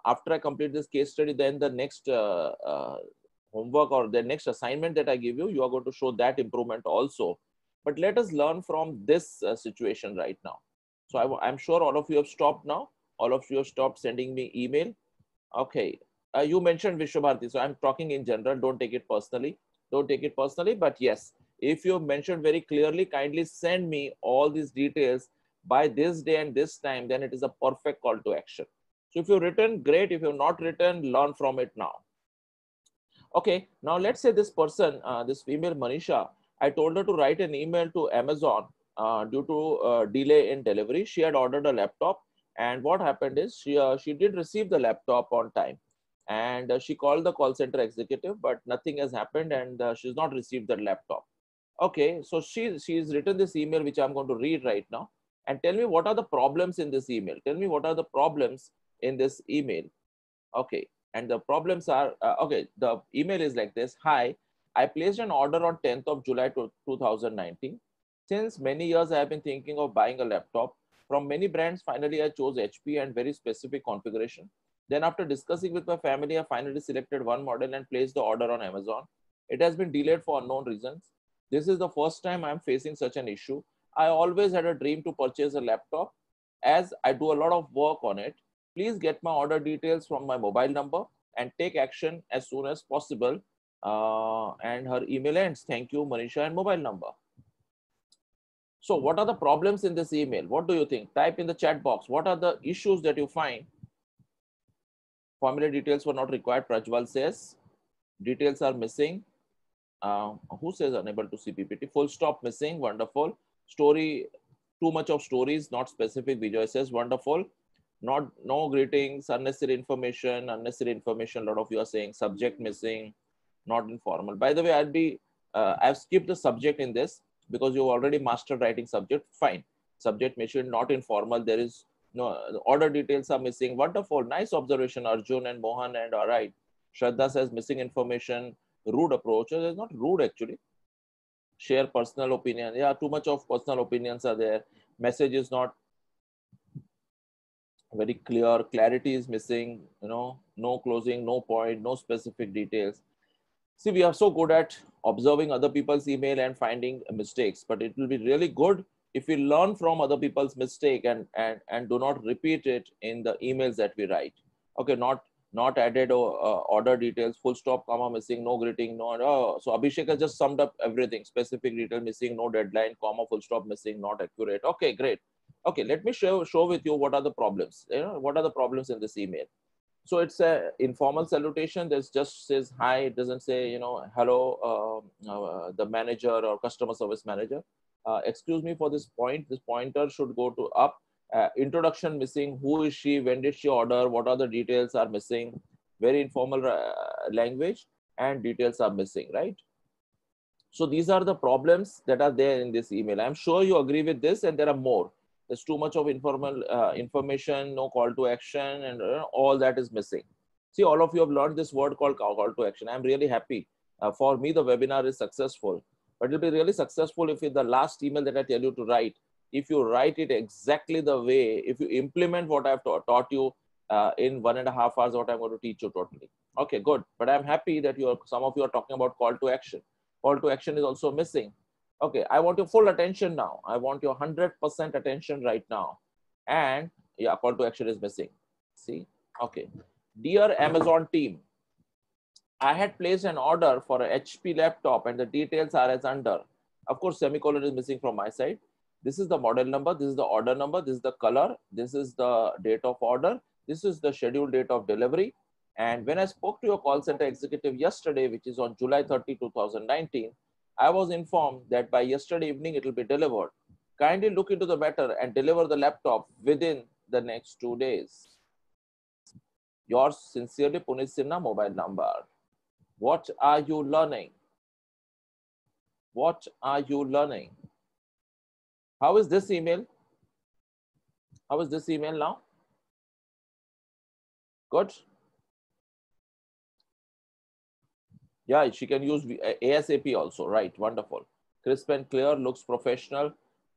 after I complete this case study, then the next homework or the next assignment that I give you, you are going to show that improvement also. But let us learn from this situation right now. So I'm sure all of you have stopped now. All of you have stopped sending me email. Okay. You mentioned Vishwa Bharati. So I'm talking in general. Don't take it personally. Don't take it personally. But yes, if you have mentioned very clearly, kindly send me all these details by this day and this time, then it is a perfect call to action. So if you've written, great. If you've not written, learn from it now. Okay, now let's say this person, this female Manisha, I told her to write an email to Amazon due to delay in delivery. She had ordered a laptop, and what happened is she did receive the laptop on time, and she called the call center executive, but nothing has happened, and she's not received the laptop. Okay, so she's written this email, which I'm going to read right now, and tell me what are the problems in this email. Tell me what are the problems in this email. Okay, and the problems are, okay, the email is like this. Hi, I placed an order on 10th of July 2019. Since many years, I have been thinking of buying a laptop. From many brands, finally, I chose HP and very specific configuration. Then after discussing with my family, I finally selected one model and placed the order on Amazon. It has been delayed for unknown reasons. This is the first time I'm facing such an issue. I always had a dream to purchase a laptop as I do a lot of work on it. Please get my order details from my mobile number and take action as soon as possible. And her email ends, thank you, Manisha, and mobile number. So what are the problems in this email? What do you think? Type in the chat box. What are the issues that you find? Formula details were not required, Prajwal says. Details are missing. Who says unable to see PPT? Full stop missing. Wonderful. Story, too much of stories, not specific. Vijay says wonderful. Not no greetings, unnecessary information. A lot of you are saying subject missing, not informal. By the way, I've skipped the subject in this because you've already mastered writing subject. Fine. Subject mentioned, not informal. There is no order details are missing. Wonderful. Nice observation, Arjun and Mohan. And all right. Shraddha says missing information, rude approach. It's not rude actually. Share personal opinion. Yeah, too much of personal opinions are there. Message is not very clear. Clarity is missing. No closing, no point, no specific details. See, we are so good at observing other people's email and finding mistakes, but it will be really good if we learn from other people's mistake and do not repeat it in the emails that we write. Okay, not added order details, full stop, comma missing, no greeting, no. So Abhishek has just summed up everything. Specific detail missing, no deadline, comma, full stop missing, not accurate. Okay, great. Okay, let me show with you what are the problems. What are the problems in this email. So it's a informal salutation. This just says hi. It doesn't say, hello, the manager or customer service manager. Excuse me for this point. This pointer should go to up. Introduction missing. Who is she? When did she order? What are the details are missing? Very informal language, and details are missing, right? So these are the problems that are there in this email. I'm sure you agree with this, and there are more. There's too much of informal information, no call to action, and all that is missing. See, all of you have learned this word called call to action. I'm really happy. For me, the webinar is successful, but it'll be really successful if in the last email that I tell you to write, if you write it exactly the way, if you implement what I've taught you in 1.5 hours, what I'm going to teach you totally. Okay, good. But I'm happy that some of you are talking about call to action. Call to action is also missing. Okay, I want your full attention now. I want your 100% attention right now. And yeah, call to action is missing. See? Okay. Dear Amazon team, I had placed an order for a HP laptop and the details are as under. Of course, semicolon is missing from my side. This is the model number. This is the order number. This is the color. This is the date of order. This is the scheduled date of delivery. And when I spoke to your call center executive yesterday, which is on July 30, 2019, I was informed that by yesterday evening, it will be delivered. Kindly look into the matter and deliver the laptop within the next 2 days. Yours sincerely, Puneet Sinha, mobile number. What are you learning? What are you learning? How is this email? How is this email now? Good. Yeah, she can use ASAP also, right? Wonderful. Crisp and clear, looks professional.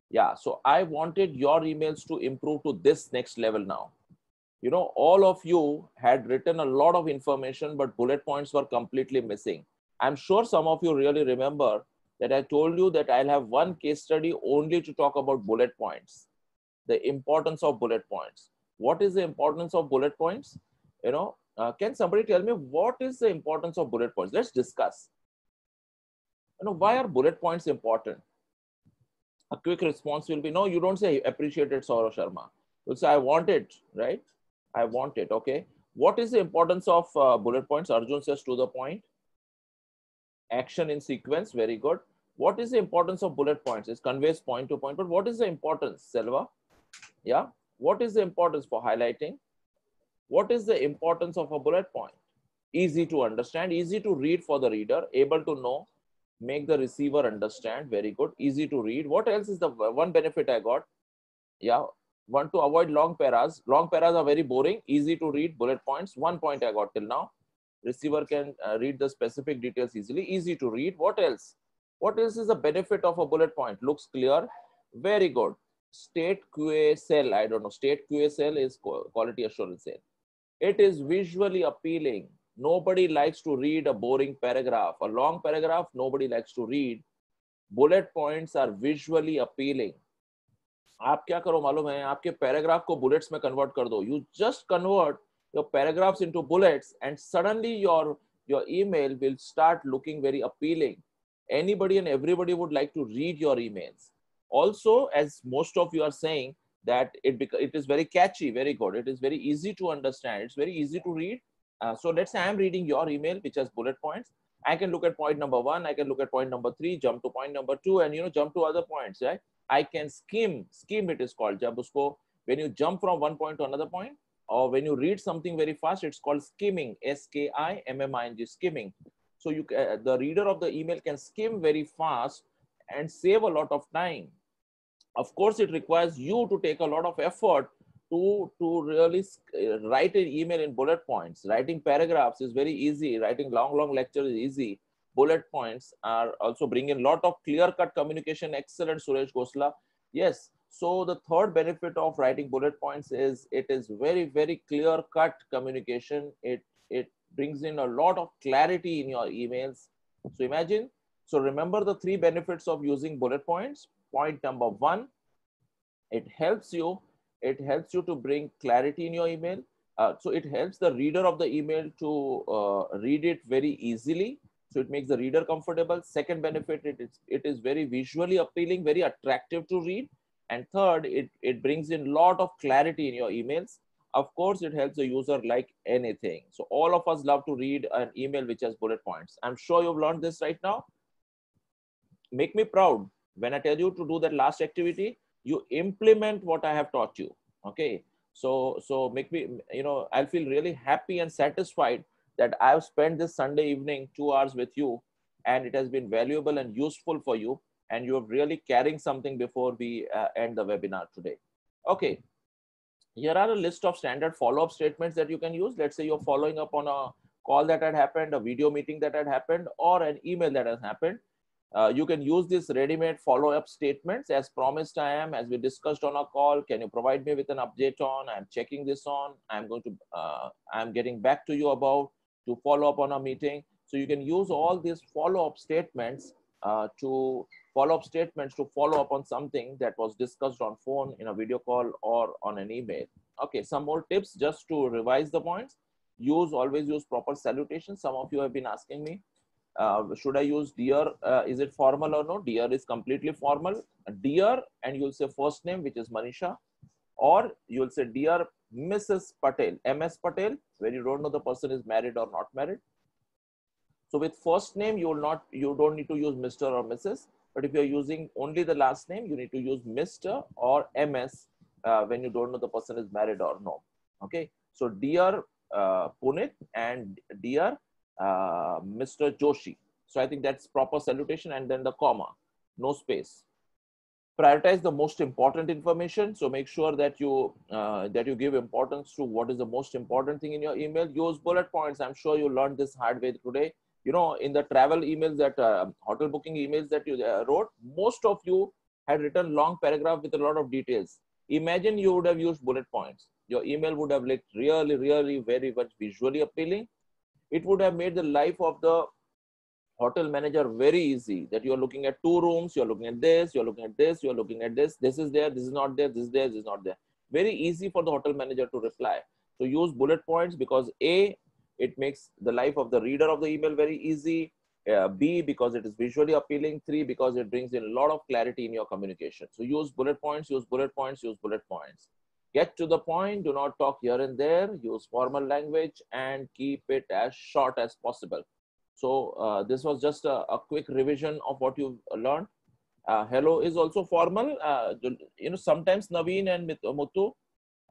Yeah, so I wanted your emails to improve to this next level now. You know, all of you had written a lot of information, but bullet points were completely missing. I'm sure some of you really remember that I told you that I'll have one case study only to talk about bullet points, the importance of bullet points. What is the importance of bullet points? You know, can somebody tell me what is the importance of bullet points? Let's discuss. You know, why are bullet points important? A quick response will be, no, you don't say appreciate it, Saurav Sharma. You'll say, I want it, right? I want it, okay. What is the importance of bullet points? Arjun says to the point. Action in sequence, very good. What is the importance of bullet points? It conveys point to point, but what is the importance, Selva? Yeah, what is the importance for highlighting? What is the importance of a bullet point? Easy to understand, easy to read for the reader, able to know, make the receiver understand, very good, easy to read. What else is the one benefit I got? Yeah, want to avoid long paras. Long paras are very boring, easy to read, bullet points. One point I got till now. Receiver can read the specific details easily, easy to read. What else? What else is the benefit of a bullet point? Looks clear, very good. State QA cell, I don't know, state QA cell is quality assurance cell. It is visually appealing. Nobody likes to read a boring paragraph. A long paragraph, nobody likes to read. Bullet points are visually appealing. आप क्या करो मालूम है, आपके paragraph को bullets में convert कर दो. You just convert your paragraphs into bullets and suddenly your email will start looking very appealing. Anybody and everybody would like to read your emails. Also, as most of you are saying, that it is very catchy, very good. It is very easy to understand. It's very easy to read. So let's say I'm reading your email, which has bullet points. I can look at point number 1. I can look at point number 3, jump to point number 2, and jump to other points, right? I can skim it is called. When you jump from one point to another point, or when you read something very fast, it's called skimming, SKIMMING, skimming. So the reader of the email can skim very fast and save a lot of time. Of course, it requires you to take a lot of effort to really write an email in bullet points. Writing paragraphs is very easy. Writing long lectures is easy. Bullet points are also bringing a lot of clear-cut communication. Excellent, Suresh Gosla. Yes. So the third benefit of writing bullet points is it is very, very clear-cut communication. It brings in a lot of clarity in your emails. So imagine. So remember the 3 benefits of using bullet points. Point number 1, it helps you to bring clarity in your email. So it helps the reader of the email to read it very easily. So it makes the reader comfortable. Second benefit, it is very visually appealing, very attractive to read. And third, it brings in a lot of clarity in your emails. Of course, it helps the user like anything. So all of us love to read an email which has bullet points. I'm sure you've learned this right now. Make me proud. When I tell you to do that last activity, you implement what I have taught you. Okay. So make me, I'll feel really happy and satisfied that I've spent this Sunday evening 2 hours with you, and it has been valuable and useful for you, and you're really carrying something before we end the webinar today. Okay. Here are a list of standard follow-up statements that you can use. Let's say you're following up on a call that had happened, a video meeting that had happened, or an email that has happened. You can use this ready-made follow-up statements. As promised, I am, as we discussed on our call, can you provide me with an update on, I'm checking this on, I'm getting back to you about, to follow up on a meeting. So you can use all these follow-up statements to follow up on something that was discussed on phone, in a video call, or on an email. Okay, some more tips just to revise the points. Always use proper salutation. Some of you have been asking me, should I use dear? Is it formal or no? Dear is completely formal. Dear, and you'll say first name, which is Manisha, or you'll say dear Mrs. Patel, MS Patel, where you don't know the person is married or not married. So with first name, you don't need to use Mr. or Mrs. But if you're using only the last name, you need to use Mr. or MS when you don't know the person is married or no. Okay. So dear Punit and dear Mr. Joshi. So I think that's proper salutation, and then the comma, no space. Prioritize the most important information. So make sure that you give importance to what is the most important thing in your email. Use bullet points. I'm sure you learned this hard way today. In the travel emails, that hotel booking emails that you wrote, most of you had written long paragraph with a lot of details. Imagine you would have used bullet points. Your email would have looked really, really very much visually appealing. It would have made the life of the hotel manager very easy, that you're looking at 2 rooms, you're looking at this, you're looking at this, you're looking at this, this is there, this is not there, this is there, this is not there. Very easy for the hotel manager to reply. So use bullet points because A, it makes the life of the reader of the email very easy. B, because it is visually appealing. 3, because it brings in a lot of clarity in your communication. So use bullet points, use bullet points, use bullet points. Get to the point, do not talk here and there, use formal language, and keep it as short as possible. So this was just a quick revision of what you've learned. Hello is also formal. Sometimes Naveen and Muthu,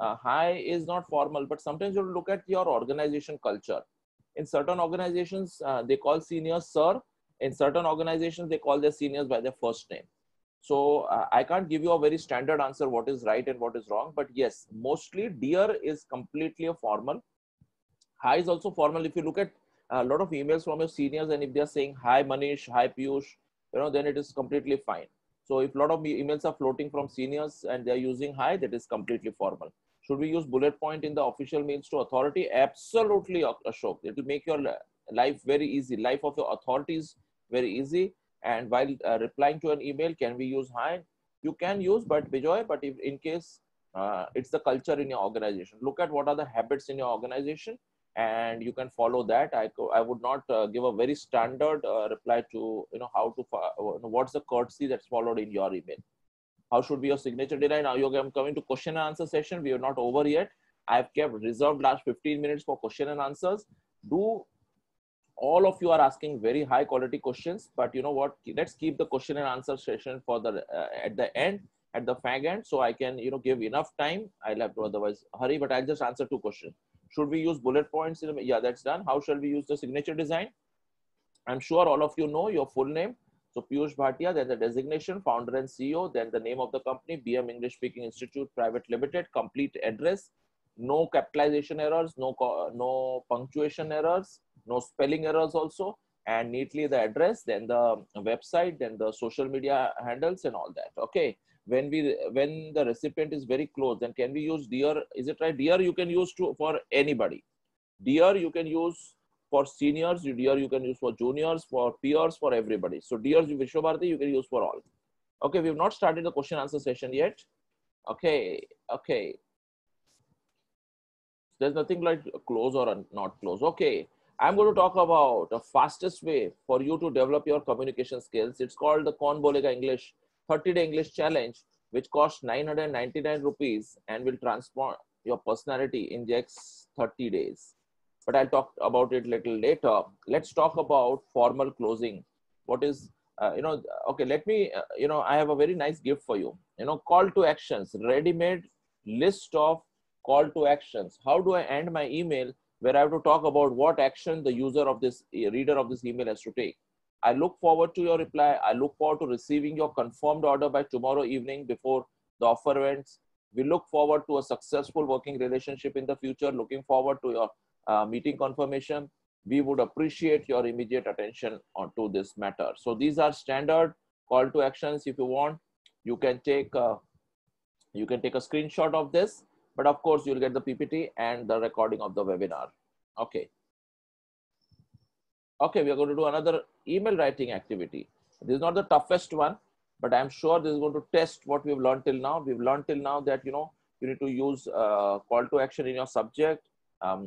hi is not formal, but sometimes you look at your organization culture. In certain organizations, they call seniors sir. In certain organizations, they call their seniors by their first name. So I can't give you a very standard answer what is right and what is wrong. But yes, mostly dear is completely a formal. Hi is also formal. If you look at a lot of emails from your seniors, and if they're saying hi Manish, hi Piyush, then it is completely fine. So if a lot of emails are floating from seniors and they're using hi, that is completely formal. Should we use bullet point in the official mails to authority? Absolutely, Ashok. It will make your life very easy. Life of your authorities very easy. And while replying to an email, can we use hi? You can use, but Bijoy, but if in case it's the culture in your organization, look at what are the habits in your organization, and you can follow that. I would not give a very standard reply to, what's the courtesy that's followed in your email. How should be your signature design? Now I'm coming to question and answer session. We are not over yet. I've kept reserved last 15 minutes for question and answers. All of you are asking very high quality questions, but you know what? Let's keep the question and answer session for the at the end, at the fag end, so I can give enough time. I'll have to otherwise hurry, but I'll just answer 2 questions. Should we use bullet points? Yeah, that's done. How shall we use the signature design? I'm sure all of you know your full name. So Piyush Bhatia, then the designation, founder and CEO, then the name of the company, BM English Speaking Institute Private Limited, complete address, no capitalization errors, no punctuation errors, no spelling errors also, and neatly the address, then the website, then the social media handles and all that. Okay. When the recipient is very close, then can we use dear? Is it right? Dear you can use for anybody. Dear you can use for seniors, dear you can use for juniors, for peers, for everybody. So dear Vishwabharati you can use for all. Okay, we have not started the question answer session yet. Okay. There's nothing like close or not close. Okay, I'm going to talk about the fastest way for you to develop your communication skills. It's called the Kaun Bolega English 30-day English challenge, which costs 999 rupees and will transform your personality in just 30 days. But I'll talk about it a little later. Let's talk about formal closing. What is Okay, let me, I have a very nice gift for you. Call to actions, ready-made list of call to actions. How do I end my email where I have to talk about what action the user of this reader of this email has to take? I look forward to your reply. I look forward to receiving your confirmed order by tomorrow evening before the offer ends. We look forward to a successful working relationship in the future. Looking forward to your meeting confirmation. We would appreciate your immediate attention onto this matter. So these are standard call to actions. If you want, you can take a screenshot of this, but of course you'll get the PPT and the recording of the webinar. Okay. Okay, we are going to do another email writing activity. This is not the toughest one, but I'm sure this is going to test what we've learned till now. We've learned till now that, you need to use call to action in your subject,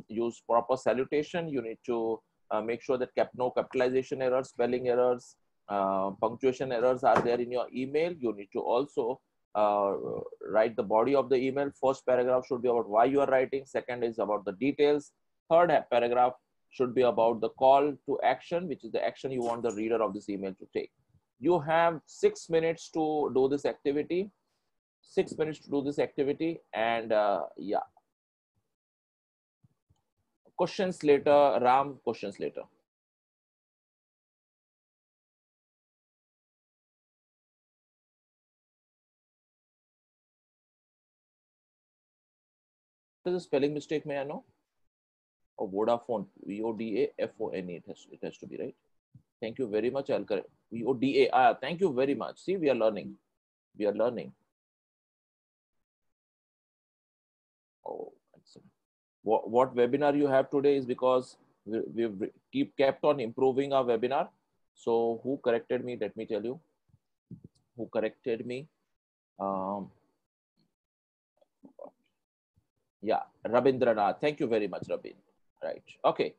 use proper salutation. You need to make sure that no capitalization errors, spelling errors, punctuation errors are there in your email. You need to also write the body of the email. First paragraph should be about why you are writing. Second is about the details. Third paragraph should be about the call to action, which is the action you want the reader of this email to take. You have 6 minutes to do this activity. 6 minutes to do this activity. And yeah. Questions later, Ram, questions later. What is the spelling mistake, may I know? Oh, Vodafone, Vodafone, it has to be, right? Thank you very much. I'll correct. Voda. Thank you very much. See, we are learning. We are learning. Oh, excellent. What webinar you have today is because we've kept on improving our webinar. So who corrected me? Let me tell you. Who corrected me? Yeah, Rabindranath. Thank you very much, Rabin. Right. Okay.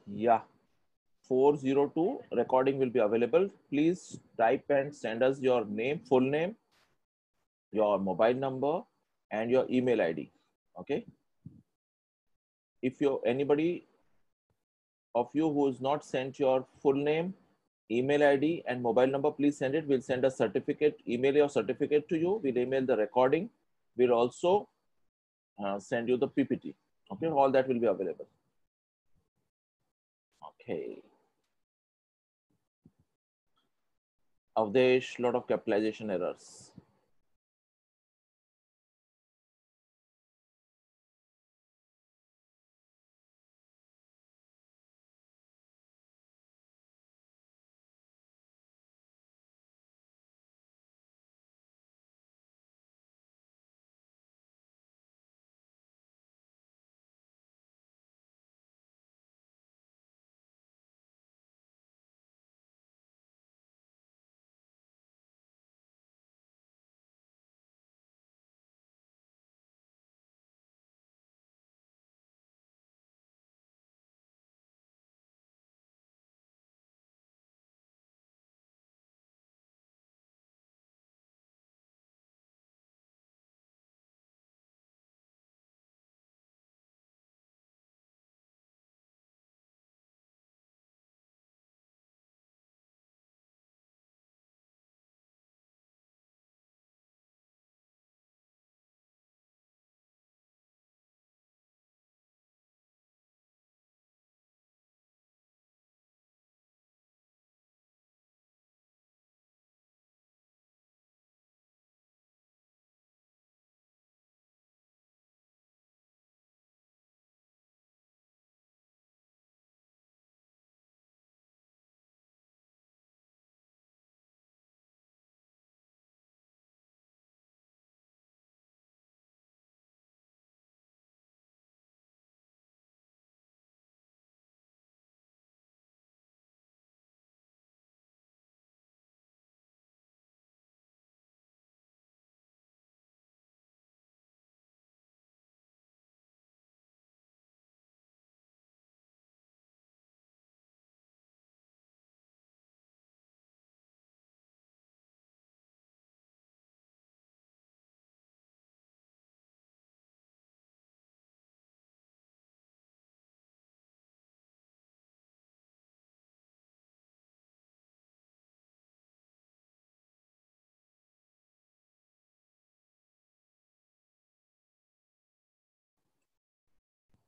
Yeah. 402 recording will be available. Please type and send us your name, full name, your mobile number, and your email ID. Okay. if anybody of you who is not sent your full name, email ID and mobile number, please send it. We'll send a certificate, email your certificate to you. We'll email the recording. We'll also send you the PPT. Okay, all that will be available. Okay. Avdesh, lot of capitalization errors.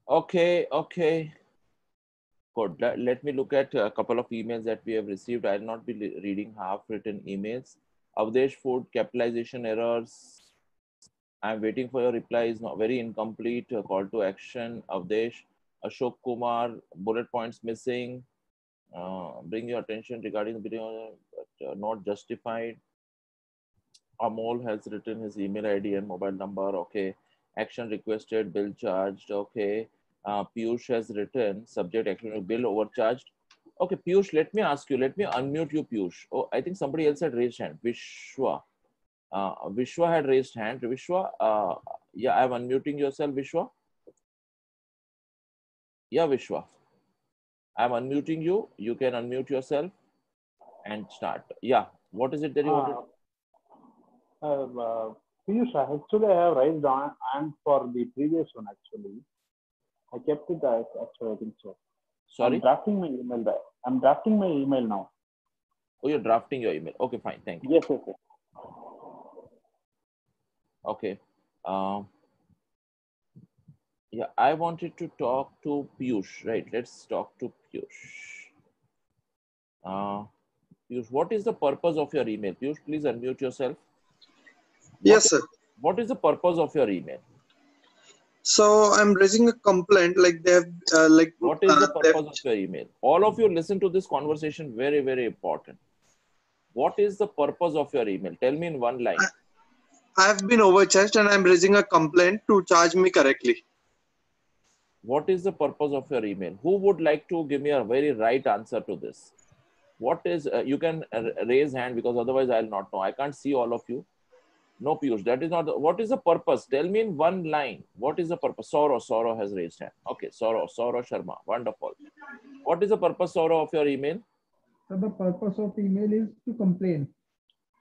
Okay, okay. Good. Let me look at a couple of emails that we have received. I'll not be reading half-written emails. Avdesh Food, capitalization errors. I'm waiting for your reply. Is not very incomplete. Call to action. Avdesh. Ashok Kumar, bullet points missing. Bring your attention regarding the video, but not justified. Amol has written his email ID and mobile number. Okay. Action requested, bill charged. Okay. Piyush has written subject action bill overcharged. Okay, Piyush, let me ask you. Let me unmute you, Piyush. Oh, I think somebody else had raised hand. Vishwa. Vishwa had raised hand. Vishwa, yeah, I'm unmuting yourself, Vishwa. Yeah, Vishwa. I'm unmuting you. You can unmute yourself and start. Yeah. What is it that you wanted? Piyush, actually, I have raised on and for the previous one. Actually, I kept it as actually. I think so. Sorry. I'm drafting my email. I'm drafting my email now. Oh, you're drafting your email. Okay, fine. Thank you. Yes, yes, yes. Okay. Yeah, I wanted to talk to Piyush, right? Let's talk to Piyush. Piyush, what is the purpose of your email? Piyush, please unmute yourself. Yes, sir. What is the purpose of your email? So I'm raising a complaint. Like they have, What is the purpose of your email? All of you listen to this conversation. Very, very important. What is the purpose of your email? Tell me in one line. I have been overcharged and I'm raising a complaint to charge me correctly. What is the purpose of your email? Who would like to give me a very right answer to this? What is, you can raise hand because otherwise I'll not know. I can't see all of you. No, Piyush, that is not. What is the purpose? Tell me in one line. What is the purpose? Saurav has raised hand. Okay, Saurav Sharma. Wonderful. What is the purpose, Saurav, of your email? So the purpose of email is to complain.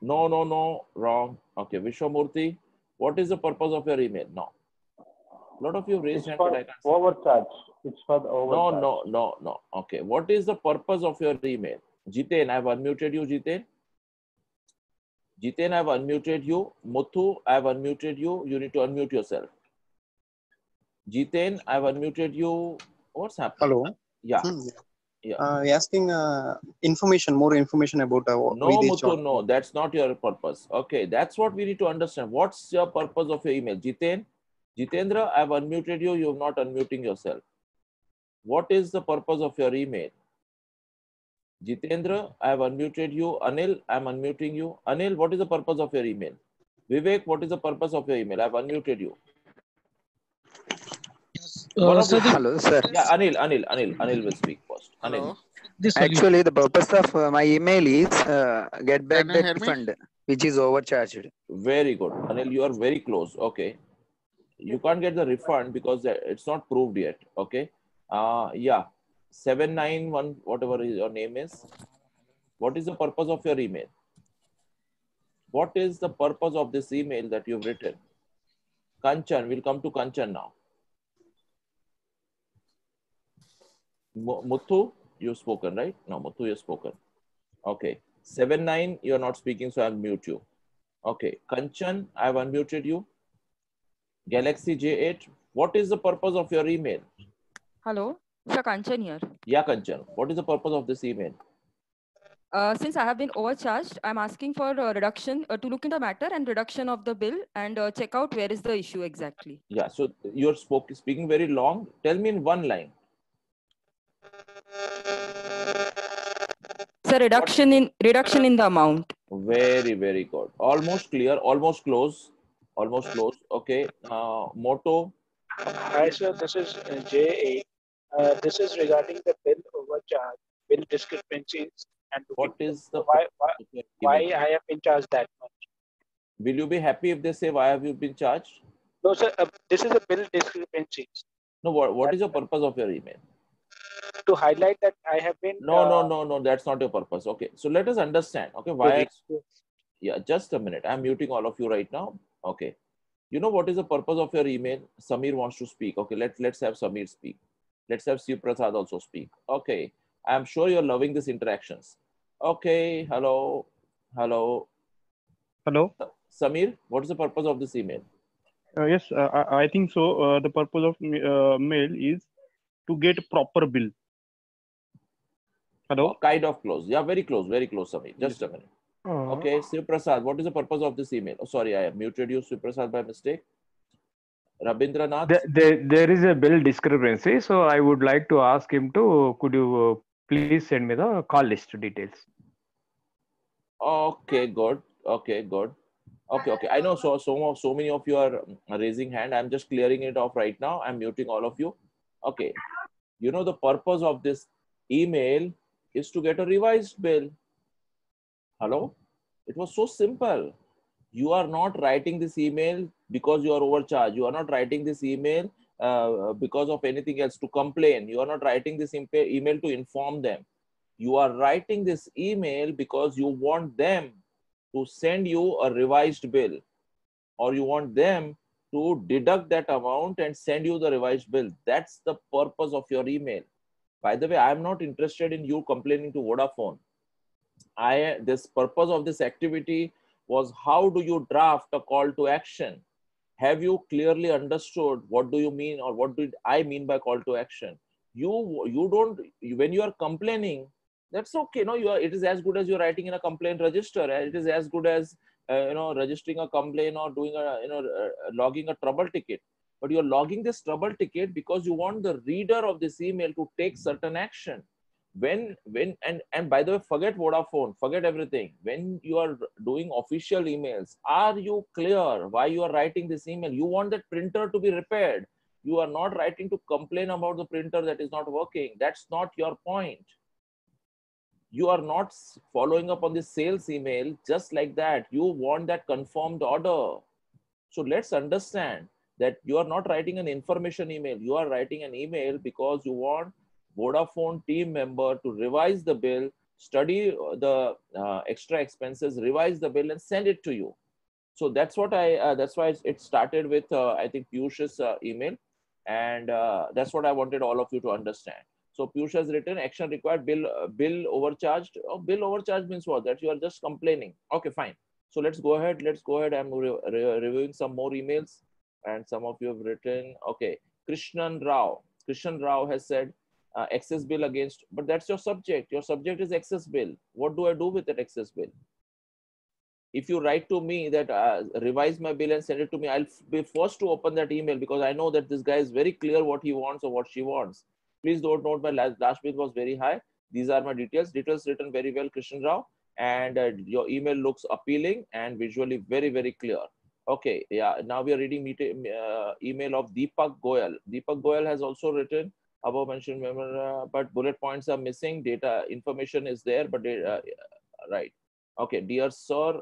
No, wrong. Okay, Vishwamurthy, what is the purpose of your email? No. A lot of you raised It's hand, but for I can't see. overcharge. It's for the No, overcharge. no, no, no. Okay. What is the purpose of your email? Jiten, I've unmuted you, Jiten. Jiten, I've unmuted you. Muthu, I've unmuted you. You need to unmute yourself. Jiten, I've unmuted you. What's happening? Hello. Yeah. Yeah. Asking more information about No, Videsh Muthu, job. no. That's not your purpose. Okay. That's what we need to understand. What's your purpose of your email? Jiten, Jitendra, I've unmuted you. You're not unmuting yourself. What is the purpose of your email? Jitendra, I have unmuted you. Anil, I am unmuting you. Anil, what is the purpose of your email? Vivek, what is the purpose of your email? I have unmuted you. One of you. Hello, sir. Yeah, Anil will speak first. Anil. Hello. Actually, the purpose of my email is get back Can you that hear me? refund which is overcharged. Very good. Anil, you are very close. Okay. You can't get the refund because it's not proved yet. Okay. Yeah. 791, whatever your name is. What is the purpose of your email? What is the purpose of this email that you've written? Kanchan, we'll come to Kanchan now. Muthu, you've spoken, right? No, Muthu, you've spoken. Okay. 79, you're not speaking, so I'll mute you. Okay. Kanchan, I've unmuted you. Galaxy J8, what is the purpose of your email? Hello, Sir Kanchan here. Yeah, Kanchan, what is the purpose of this email? Since I have been overcharged, I'm asking for a reduction to look into the matter and reduction of the bill and check out where is the issue exactly. Yeah, so you're speaking very long. Tell me in one line. So reduction in the amount. Very, very good. Almost clear, almost close. Almost close. Okay. Motto. Hi, sir. This is J8. This is regarding the bill overcharge, bill discrepancies, and What looking is the why purpose of your why email? I have been charged that much. Will you be happy if they say why have you been charged? No, sir. This is a bill discrepancies. No, what is the purpose of your email? To highlight that I have been. No, that's not your purpose. Okay, so let us understand. Okay, why? To Yeah, just a minute. I'm muting all of you right now. Okay, you know what is the purpose of your email? Samir wants to speak. Okay, let's have Samir speak. Let's have Shiv Prasad also speak. Okay, I'm sure you're loving these interactions. Okay, hello. Hello. Samir, what is the purpose of this email? Yes, I think so. The purpose of mail is to get proper bill. Hello. Kind of close. Yeah, very close, Samir. Just a minute. Okay, Shiv Prasad, what is the purpose of this email? Oh, sorry, I have muted you, Shiv Prasad, by mistake. Rabindranath? There is a bill discrepancy, so I would like to ask him to, could you please send me the call list details? Okay, good. Okay, good. Okay. I know so many of you are raising hand. I'm just clearing it off right now. I'm muting all of you. Okay. You know the purpose of this email is to get a revised bill. Hello? It was so simple. You are not writing this email because you are overcharged. You are not writing this email because of anything else to complain. You are not writing this email to inform them. You are writing this email because you want them to send you a revised bill, or you want them to deduct that amount and send you the revised bill. That's the purpose of your email. By the way, I'm not interested in you complaining to Vodafone. This purpose of this activity was, how do you draft a call to action? Have you clearly understood what do you mean, or what did I mean by call to action? You don't, when you are complaining, that's okay. No, it is as good as you're writing in a complaint register. It is as good as registering a complaint or doing logging a trouble ticket. But you're logging this trouble ticket because you want the reader of this email to take certain action. And by the way, forget Vodafone, forget everything. When you are doing official emails, are you clear why you are writing this email? You want that printer to be repaired. You are not writing to complain about the printer that is not working. That's not your point. You are not following up on the sales email just like that. You want that confirmed order. So let's understand that you are not writing an information email. You are writing an email because you want Vodafone team member to revise the bill, study the extra expenses, revise the bill, and send it to you. So that's what that's why it started with I think Piyush's email. And that's what I wanted all of you to understand. So Piyush has written action required, bill overcharged. Oh, bill overcharged means what? That you are just complaining. Okay, fine. So let's go ahead. I'm reviewing some more emails, and some of you have written. Okay, Krishnan Rao. Krishnan Rao has said excess bill against, but that's your subject. Your subject is excess bill. What do I do with that excess bill? If you write to me that revise my bill and send it to me, I'll be forced to open that email because I know that this guy is very clear what he wants or what she wants. Please don't note my last bill was very high. These are my details. Details written very well, Krishnan Rao. And your email looks appealing and visually very, very clear. Okay, yeah. Now we are reading email of Deepak Goyal. Deepak Goyal has also written above mentioned, but bullet points are missing. Data information is there, but right. Okay, dear sir,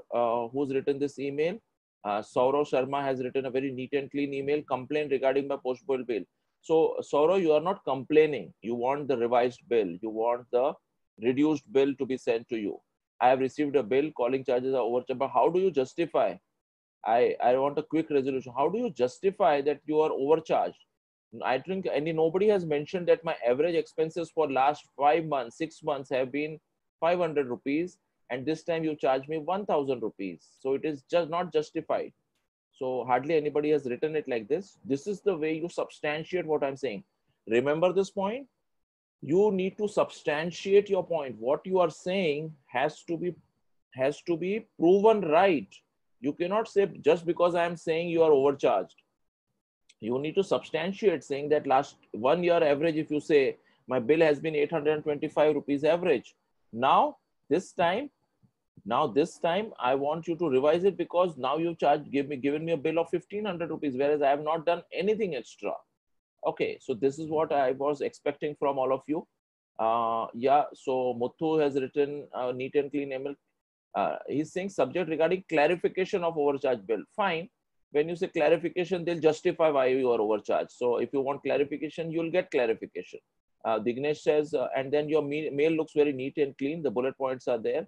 who's written this email? Saurav Sharma has written a very neat and clean email, complaint regarding my post-bill bill. So, Saurav, you are not complaining. You want the revised bill. You want the reduced bill to be sent to you. I have received a bill, calling charges are overcharged. But how do you justify? I want a quick resolution. How do you justify that you are overcharged? I think nobody has mentioned that my average expenses for last 5 months, 6 months have been 500 rupees. And this time you charge me 1000 rupees. So it is just not justified. So hardly anybody has written it like this. This is the way you substantiate what I'm saying. Remember this point? You need to substantiate your point. What you are saying has to be proven right. You cannot say just because I am saying you are overcharged. You need to substantiate saying that last 1 year average, if you say my bill has been 825 rupees average. Now this time I want you to revise it because now you given me a bill of 1500 rupees, whereas I have not done anything extra. Okay, so this is what I was expecting from all of you. Yeah, so Muthu has written neat and clean email. He's saying subject regarding clarification of overcharge bill. Fine. When you say clarification, they'll justify why you are overcharged. So if you want clarification, you'll get clarification. Dignesh says, and then your mail looks very neat and clean. The bullet points are there.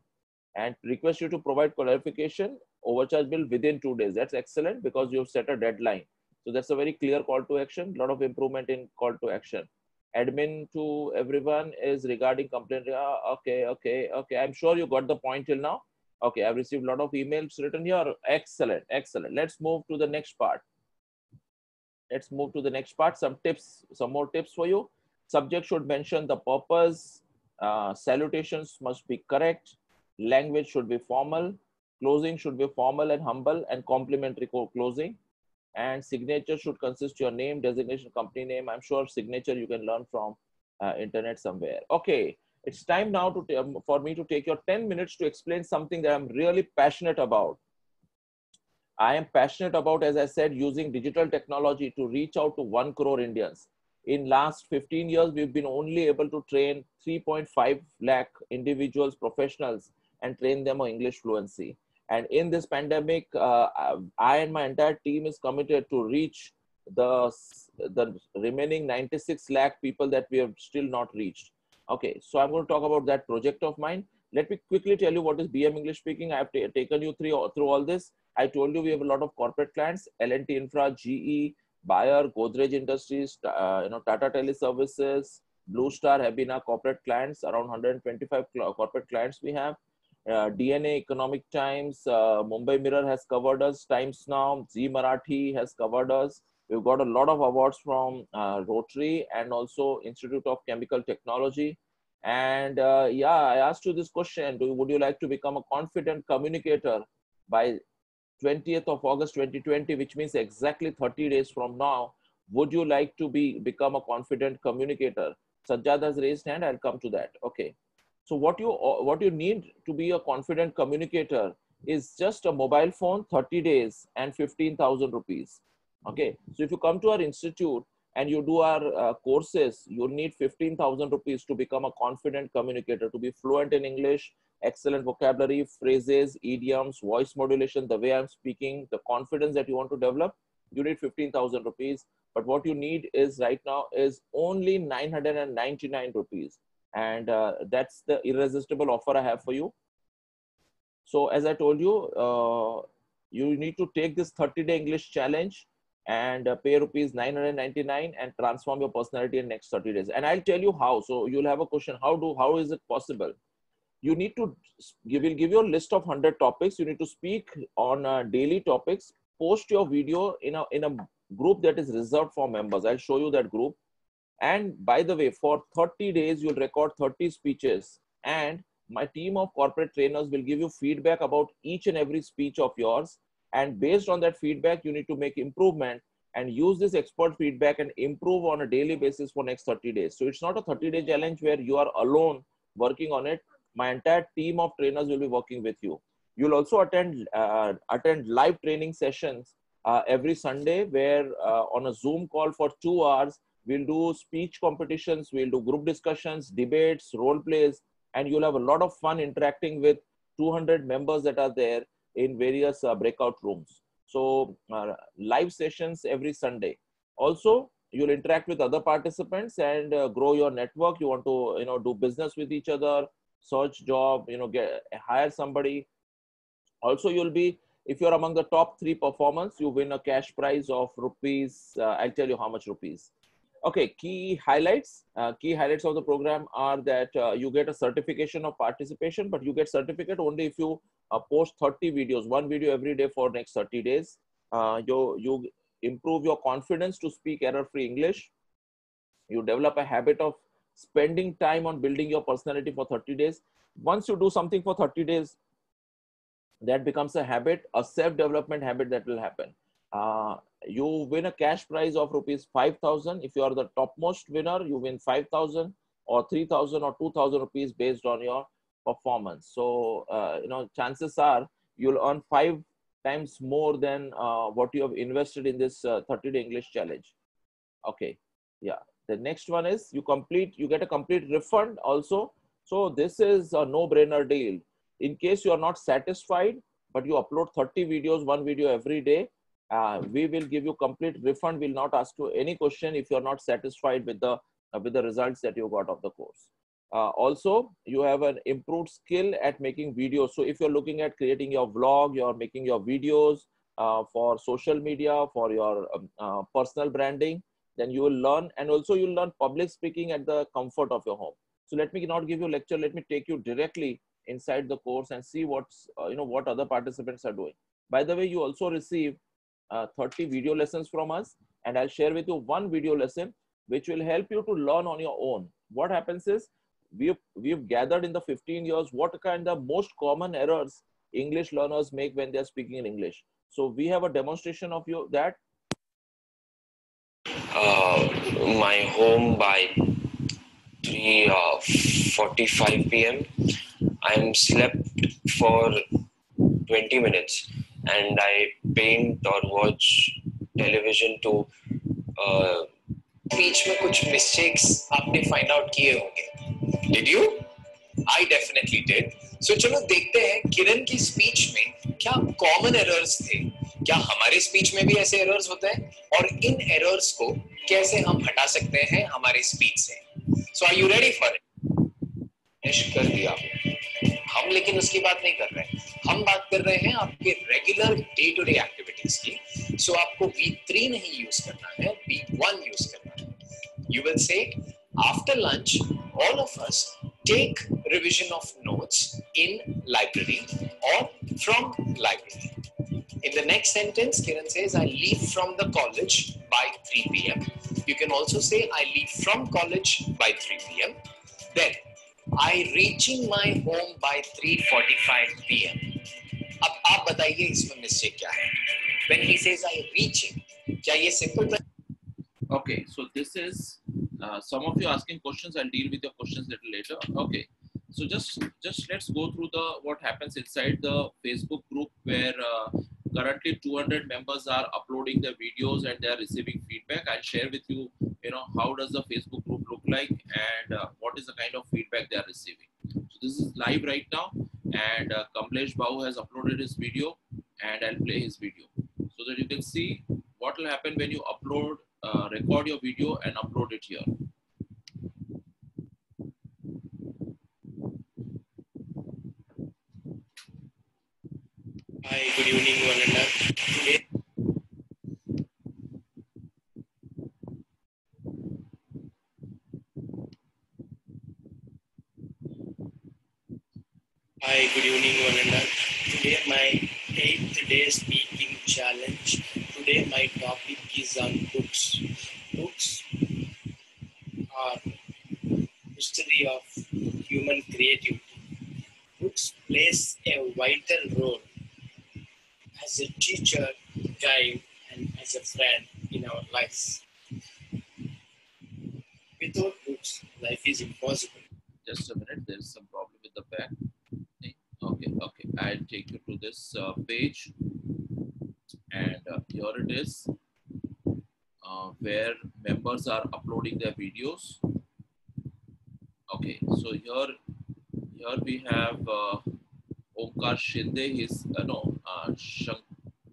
And request you to provide clarification overcharge bill within 2 days. That's excellent because you've set a deadline. So that's a very clear call to action. A lot of improvement in call to action. Admin to everyone is regarding complaint. Okay. I'm sure you got the point till now. Okay, I've received a lot of emails written here. Excellent. Let's move to the next part. Some more tips for you. Subject should mention the purpose. Salutations must be correct. Language should be formal. Closing should be formal and humble and complimentary closing. And signature should consist your name, designation, company name. I'm sure signature you can learn from internet somewhere. Okay, it's time now for me to take your 10 minutes to explain something that I'm really passionate about. I am passionate about, as I said, using digital technology to reach out to 1 crore Indians. In last 15 years, we've been only able to train 3.5 lakh individuals, professionals, and train them on English fluency. And in this pandemic, I and my entire team is committed to reach the remaining 96 lakh people that we have still not reached. Okay, so I'm going to talk about that project of mine. Let me quickly tell you what is BM English Speaking. I have taken you through all this. I told you we have a lot of corporate clients, L&T Infra, GE, Bayer, Godrej Industries, Tata Teleservices, Blue Star have been our corporate clients. Around 125 corporate clients we have. DNA, Economic Times, Mumbai Mirror has covered us, Times Now, Zee Marathi has covered us. We've got a lot of awards from Rotary and also Institute of Chemical Technology. And yeah, I asked you this question, would you like to become a confident communicator by 20th of August 2020, which means exactly 30 days from now? Would you like to become a confident communicator? Sajjad has raised hand, I'll come to that. Okay. So what you need to be a confident communicator is just a mobile phone, 30 days and 15,000 rupees. Okay. So if you come to our institute and you do our courses, you'll need 15,000 rupees to become a confident communicator, to be fluent in English, excellent vocabulary, phrases, idioms, voice modulation, the way I'm speaking, the confidence that you want to develop, you need 15,000 rupees. But what you need is right now is only 999 rupees. And that's the irresistible offer I have for you. So as I told you, you need to take this 30-day English challenge. and pay rupees 999 and transform your personality in next 30 days. And I'll tell you how. So you'll have a question, how is it possible? You need to, will give you a list of 100 topics. You need to speak on daily topics, post your video in a group that is reserved for members. I'll show you that group. And by the way, for 30 days, you'll record 30 speeches, and my team of corporate trainers will give you feedback about each and every speech of yours. And based on that feedback, you need to make improvement and use this expert feedback and improve on a daily basis for next 30 days. So it's not a 30-day challenge where you are alone working on it. My entire team of trainers will be working with you. You'll also attend live training sessions every Sunday, where on a Zoom call for 2 hours, we'll do speech competitions, we'll do group discussions, debates, role plays, and you'll have a lot of fun interacting with 200 members that are there in various breakout rooms. So live sessions every Sunday. Also, you'll interact with other participants and grow your network. You want to, do business with each other, search job, hire somebody. Also, you'll be, if you're among the top 3 performers, you win a cash prize of rupees. I'll tell you how much rupees. Okay, key highlights of the program are that you get a certification of participation, but you get certificate only if you post 30 videos, 1 video every day for next 30 days. You improve your confidence to speak error-free English. You develop a habit of spending time on building your personality for 30 days. Once you do something for 30 days, that becomes a habit, a self-development habit that will happen. You win a cash prize of rupees 5,000. If you are the topmost winner, you win 5,000 or 3,000 or 2,000 rupees based on your performance. So, chances are you'll earn 5 times more than what you have invested in this 30-day English challenge. Okay, yeah. The next one is you get a complete refund also. So this is a no-brainer deal. In case you are not satisfied, but you upload 30 videos, 1 video every day, we will give you complete refund. We'll not ask you any question if you're not satisfied with the results that you got of the course. Also, you have an improved skill at making videos. So if you're looking at creating your vlog, you're making your videos for social media, for your personal branding, then you will learn. And also you'll learn public speaking at the comfort of your home. So let me not give you a lecture. Let me take you directly inside the course and see what other participants are doing. By the way, you also receive 30 video lessons from us, and I'll share with you 1 video lesson which will help you to learn on your own. What happens is we've gathered in the 15 years what kind of most common errors English learners make when they're speaking in English. So we have a demonstration of that. My home by 3:45 p.m. I'm slept for 20 minutes and I paint or watch television to Speech में कुछ mistakes आपने find out किए होंगे. Did you? I definitely did. So चलो देखते हैं किरण की speech में क्या common errors थे. क्या हमारे speech में भी ऐसे errors होते हैं और इन errors को कैसे हम हटा सकते हैं हमारे speech से. So are you ready for it? कर दिया. हम लेकिन उसकी बात नहीं कर रहे हैं. हम बात कर रहे हैं आपके regular day-to-day activities की. So आपको V3 नहीं use करना है, V1 use करना है. You will say, after lunch, all of us take revision of notes in library or from library. In the next sentence, Kiran says, I leave from the college by 3 p.m. You can also say, I leave from college by 3 p.m. Then, I reaching my home by 3:45 p.m. अब आप बताइए इसमें mistake क्या है? When he says I reaching, क्या ये simple? Okay, so this is some of you asking questions. I'll deal with your questions a little later. Okay, so just let's go through what happens inside the Facebook group where currently 200 members are uploading their videos and they are receiving feedback. I'll share with you, how does the Facebook group look like and what is the kind of feedback they are receiving. So this is live right now, and Kamlesh Bahu has uploaded his video, and I'll play his video so that you can see what will happen when you upload. Record your video and upload it here. Hi, good evening, one and all. Hi, good evening, one and all. Today, my 8th day speaking challenge. Today, my topic is on books. Books are history of human creativity. Books plays a vital role as a teacher, guide, and as a friend in our lives. Without books, life is impossible. Just a minute, there is some problem with the back. Okay, I'll take you to this page, and here it is, where members are uploading their videos. Okay, so here we have Omkar Shinde,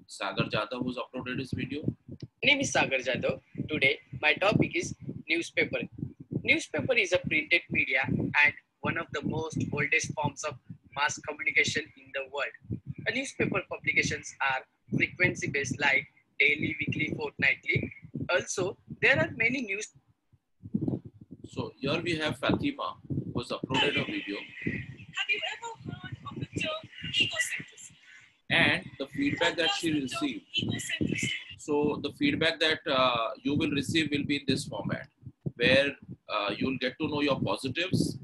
Sagar Jadhav, who's uploaded his video. My name is Sagar Jadhav. Today, my topic is newspaper. Newspaper is a printed media and one of the most oldest forms of mass communication in the world. Newspaper publications are frequency-based like daily, weekly, fortnightly. Also, there are many news. So here we have Fatima, who's uploaded a video. Have you ever heard of the term egocentrism? And the feedback that she received. So the feedback that you will receive will be in this format, where you'll get to know your positives,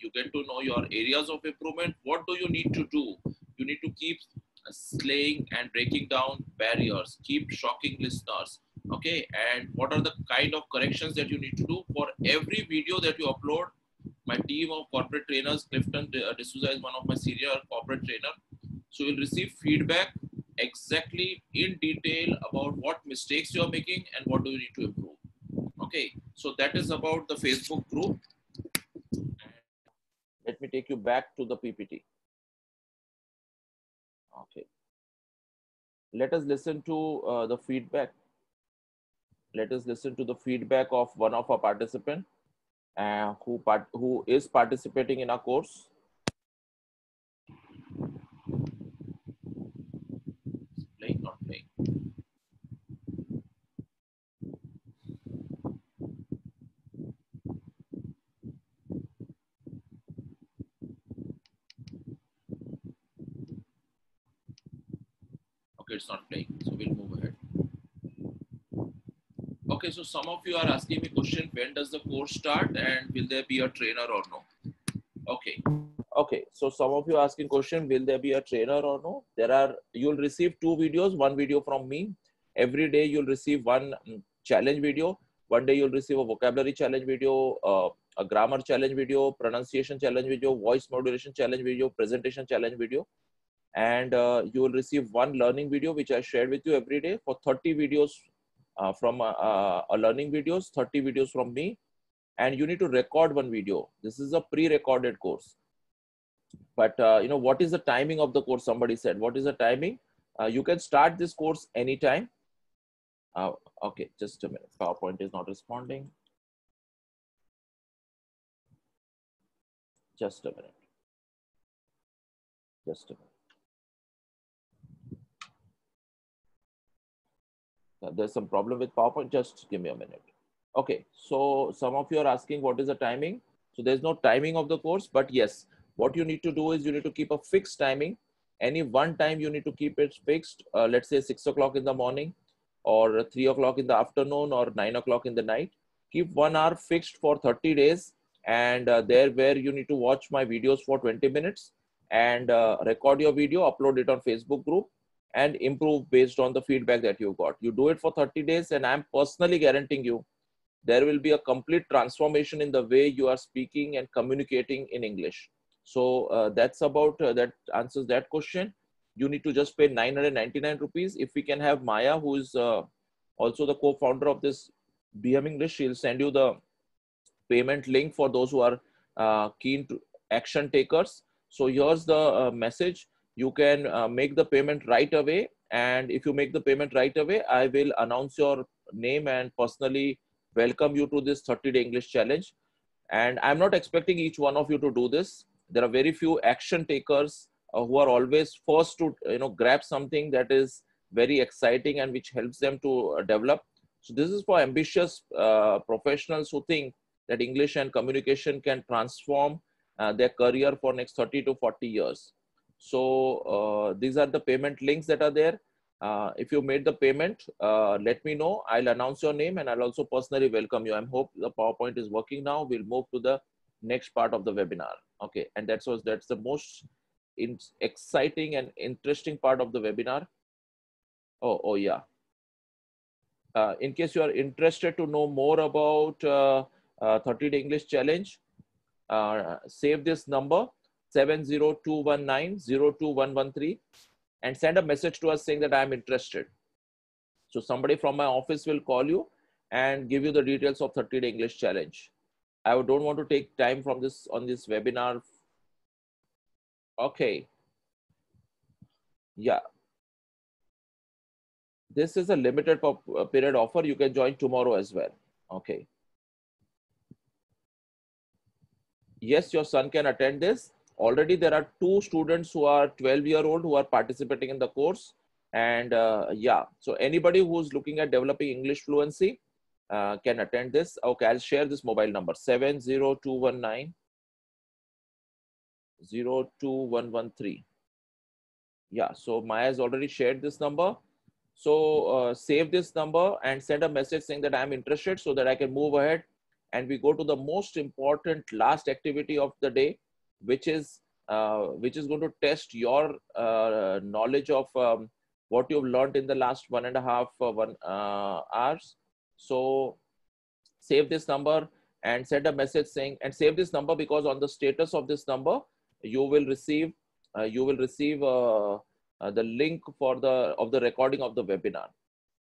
you get to know your areas of improvement. What do you need to do? You need to keep slaying and breaking down barriers, keep shocking listeners. Okay, and what are the kind of corrections that you need to do for every video that you upload? My team of corporate trainers, Clifton D'Souza is one of my senior corporate trainer. So you'll receive feedback exactly in detail about what mistakes you're making and what do you need to improve. Okay, so that is about the Facebook group. Let me take you back to the PPT. Okay. Let us listen to the feedback. Let us listen to the feedback of one of our participants who is participating in our course. Playing, not playing. Okay, it's not playing, so we'll move ahead. Okay, so some of you are asking me question, when does the course start and will there be a trainer or no? Okay, so some of you are asking question, will there be a trainer or no? You'll receive 2 videos, 1 video from me. Every day you'll receive 1 challenge video. One day you'll receive a vocabulary challenge video, a grammar challenge video, pronunciation challenge video, voice modulation challenge video, presentation challenge video. And you will receive 1 learning video, which I shared with you every day, for 30 videos from a learning videos, 30 videos from me. And you need to record 1 video. This is a pre-recorded course. But what is the timing of the course? Somebody said, what is the timing? You can start this course anytime. Okay, just a minute. PowerPoint is not responding. Just a minute. Just a minute. There's some problem with PowerPoint. Just give me a minute. Okay, so some of you are asking what is the timing. So there's no timing of the course, but yes, what you need to do is you need to keep a fixed timing. Any one time you need to keep it fixed. Let's say 6 o'clock in the morning, or 3 o'clock in the afternoon, or 9 o'clock in the night. Keep 1 hour fixed for 30 days. And there where you need to watch my videos for 20 minutes and record your video, upload it on Facebook group, and improve based on the feedback that you got. You do it for 30 days and I'm personally guaranteeing you there will be a complete transformation in the way you are speaking and communicating in English. So that's about, that answers that question. You need to just pay 999 rupees. If we can have Maya, who is also the co-founder of this BM English, she'll send you the payment link for those who are keen to action takers. So here's the message. You can make the payment right away. And if you make the payment right away, I will announce your name and personally welcome you to this 30-day English challenge. And I'm not expecting each one of you to do this. There are very few action takers who are always first to grab something that is very exciting and which helps them to develop. So this is for ambitious professionals who think that English and communication can transform their career for next 30 to 40 years. So these are the payment links that are there. If you made the payment, let me know. I'll announce your name and I'll also personally welcome you. I hope the PowerPoint is working now. We'll move to the next part of the webinar. Okay, and that's the most exciting and interesting part of the webinar. Oh yeah. In case you are interested to know more about 30-day English challenge, save this number 70219-02113 and send a message to us saying that I am interested. So somebody from my office will call you and give you the details of 30-day English challenge. I don't want to take time from this on this webinar. Okay. Yeah. This is a limited period offer. You can join tomorrow as well. Okay. Yes, your son can attend this. Already there are 2 students who are 12-year-old who are participating in the course. And yeah, so anybody who's looking at developing English fluency can attend this. Okay, I'll share this mobile number 70219-02113. Yeah, so Maya has already shared this number. So save this number and send a message saying that I'm interested so that I can move ahead. And we go to the most important last activity of the day, which is going to test your knowledge of what you've learned in the last 1.5 hours. So save this number and send a message saying, and save this number because on the status of this number, you will receive the link for the recording of the webinar.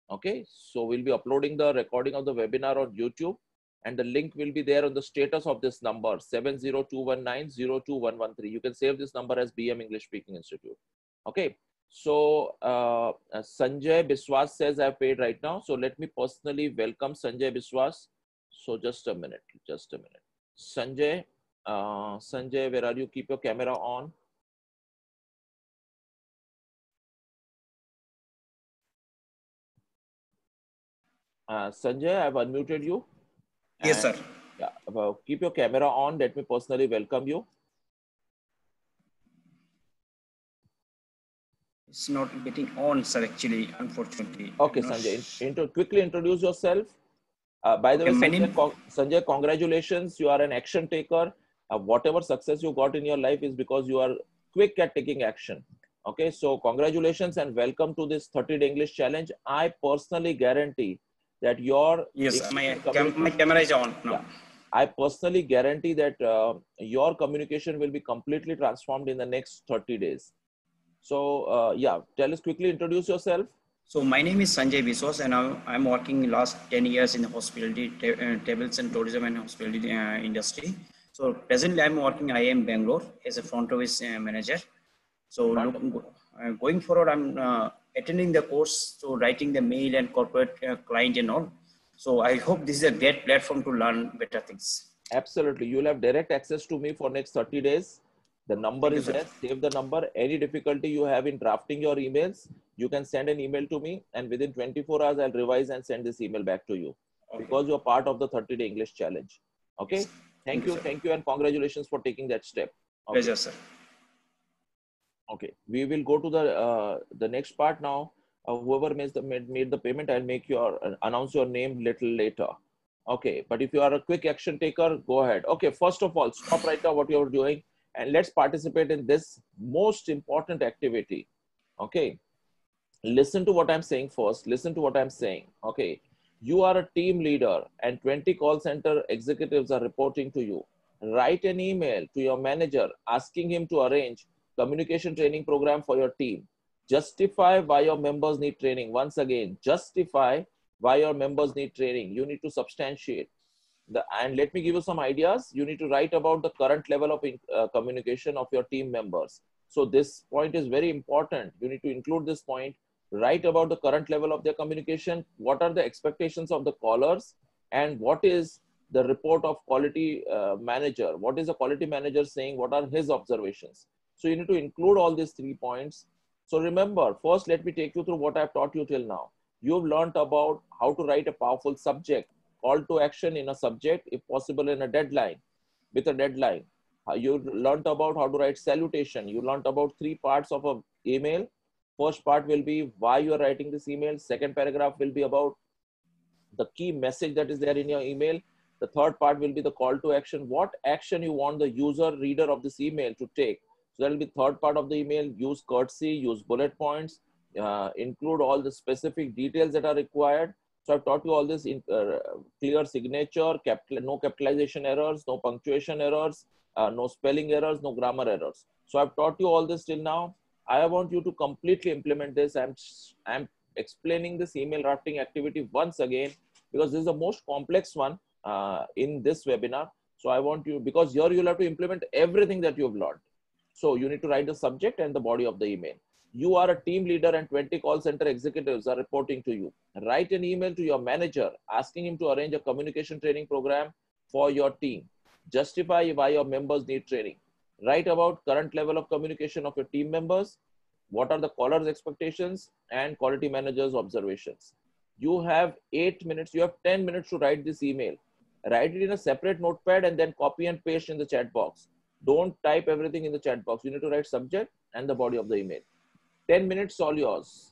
Okay, so we'll be uploading the recording of the webinar on YouTube, and the link will be there on the status of this number 70219-02113. You can save this number as BM English Speaking Institute. Okay, so Sanjay Biswas says I've paid right now. So let me personally welcome Sanjay Biswas. So just a minute. Sanjay, where are you? Keep your camera on. Sanjay, I've unmuted you. Yes, sir. Yeah, keep your camera on. Let me personally welcome you. It's not getting on, sir, actually, unfortunately. Okay, Sanjay, quickly introduce yourself. By the way, Sanjay, congratulations. You are an action taker. Whatever success you got in your life is because you are quick at taking action. Okay, so congratulations and welcome to this 30-day English challenge. I personally guarantee that your my camera is on now. Yeah, I personally guarantee that your communication will be completely transformed in the next 30 days. So yeah, tell us quickly, introduce yourself. So my name is Sanjay Biswas, and I'm working last 10 years in the hospitality, travels and tourism and hospitality industry. So presently I'm working IIM Bangalore as a front office manager. So going forward, I'm attending the course, so writing the mail and corporate client and all. So I hope this is a great platform to learn better things. Absolutely. You'll have direct access to me for next 30 days. The number is there. Save the number. Any difficulty you have in drafting your emails, you can send an email to me, and within 24 hours, I'll revise and send this email back to you because you're part of the 30-day English challenge. Okay. Yes. Thank you, and congratulations for taking that step. Okay. Pleasure, sir. Okay, we will go to the next part now. Whoever made the payment, I'll announce your name little later. Okay, but if you are a quick action taker, go ahead. Okay, first of all, stop right now what you're doing and let's participate in this most important activity. Okay, listen to what I'm saying first. Listen to what I'm saying. Okay, you are a team leader and 20 call center executives are reporting to you. Write an email to your manager asking him to arrange communication training program for your team. Justify why your members need training. Once again, justify why your members need training. You need to substantiate. And let me give you some ideas. You need to write about the current level of communication of your team members. So this point is very important. You need to include this point. Write about the current level of their communication. What are the expectations of the callers? And what is the report of quality manager? What is the quality manager saying? What are his observations? So you need to include all these 3 points. So remember, first, let me take you through what I've taught you till now. You've learned about how to write a powerful subject, call to action in a subject, if possible in a deadline, with a deadline. You learned about how to write salutation. You learned about 3 parts of a email. First part will be why you are writing this email. Second paragraph will be about the key message that is there in your email. The third part will be the call to action. What action you want the user reader of this email to take. So that will be third part of the email. Use courtesy, use bullet points, include all the specific details that are required. So I've taught you all this in clear signature, no capitalization errors, no punctuation errors, no spelling errors, no grammar errors. So I've taught you all this till now. I want you to completely implement this. I'm explaining this email drafting activity once again because this is the most complex one in this webinar. So I want you, because here you'll have to implement everything that you've learned. So you need to write the subject and the body of the email. You are a team leader and 20 call center executives are reporting to you. Write an email to your manager asking him to arrange a communication training program for your team. Justify why your members need training. Write about current level of communication of your team members. What are the caller's expectations and quality manager's observations. You have 8 minutes, you have 10 minutes to write this email. Write it in a separate notepad and then copy and paste in the chat box. Don't type everything in the chat box. You need to write subject and the body of the email. 10 minutes, all yours.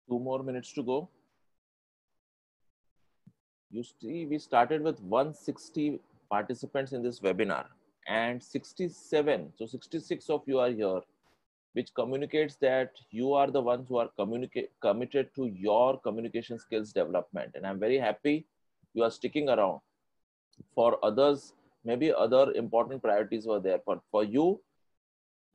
2 more minutes to go. You see, we started with 160 participants in this webinar and 67, so 66 of you are here, which communicates that you are the ones who are committed to your communication skills development. And I'm very happy you are sticking around. For others, maybe other important priorities were there, but for you,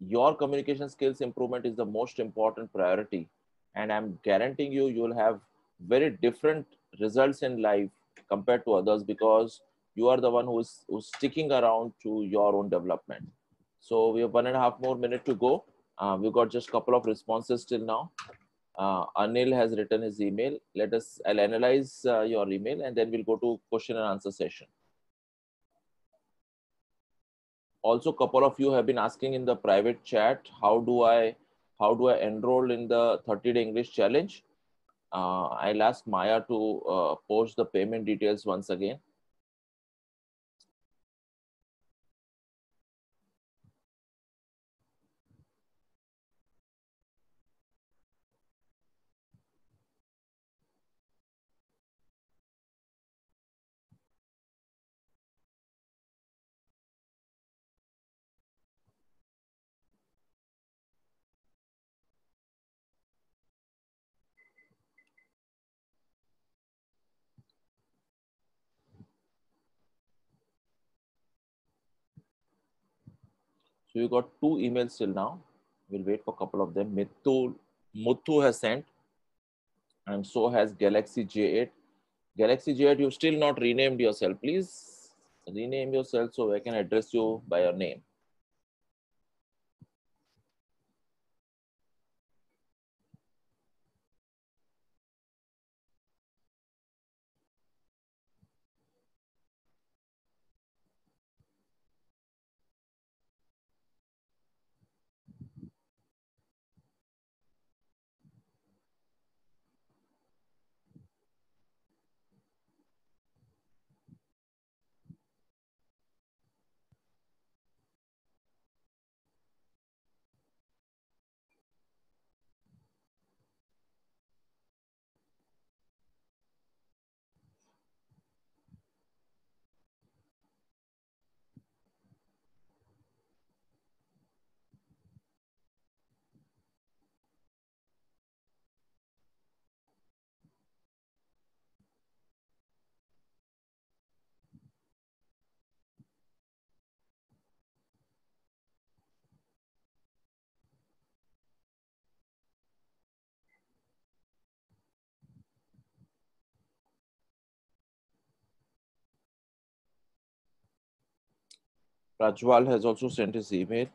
your communication skills improvement is the most important priority. And I'm guaranteeing you, you'll have very different results in life compared to others because you are the one who's sticking around to your own development. So we have 1.5 more minutes to go. We've got just a couple of responses till now. Anil has written his email. I'll analyze your email and then we'll go to question and answer session. Also, a couple of you have been asking in the private chat, how do I enroll in the 30-day English challenge? I'll ask Maya to post the payment details once again. So you got 2 emails till now. We'll wait for a couple of them. Muthu has sent, and so has Galaxy J8. Galaxy J8, you've still not renamed yourself. Please rename yourself so I can address you by your name. Rajwal has also sent his email.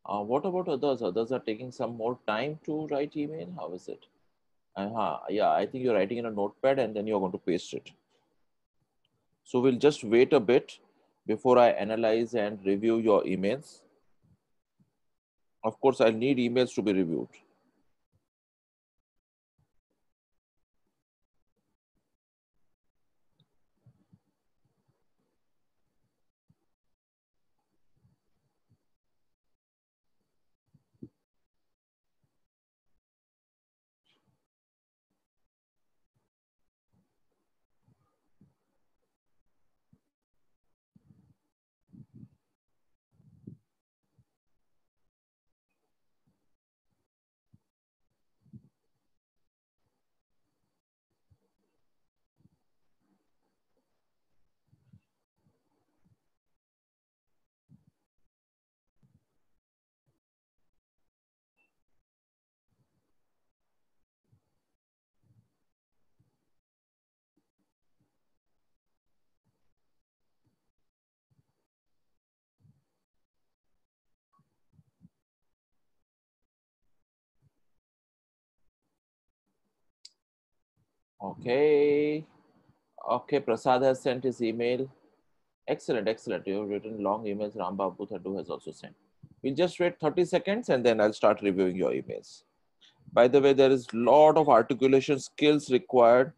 What about others? Others are taking some more time to write email. How is it? Yeah, I think you're writing in a notepad and then you're going to paste it. So we'll just wait a bit before I analyze and review your emails. Of course, I need emails to be reviewed. Okay. Okay, Prasad has sent his email. Excellent, excellent. You have written long emails. Rambabu Thadu has also sent. We'll just wait 30 seconds and then I'll start reviewing your emails. By the way, there is a lot of articulation skills required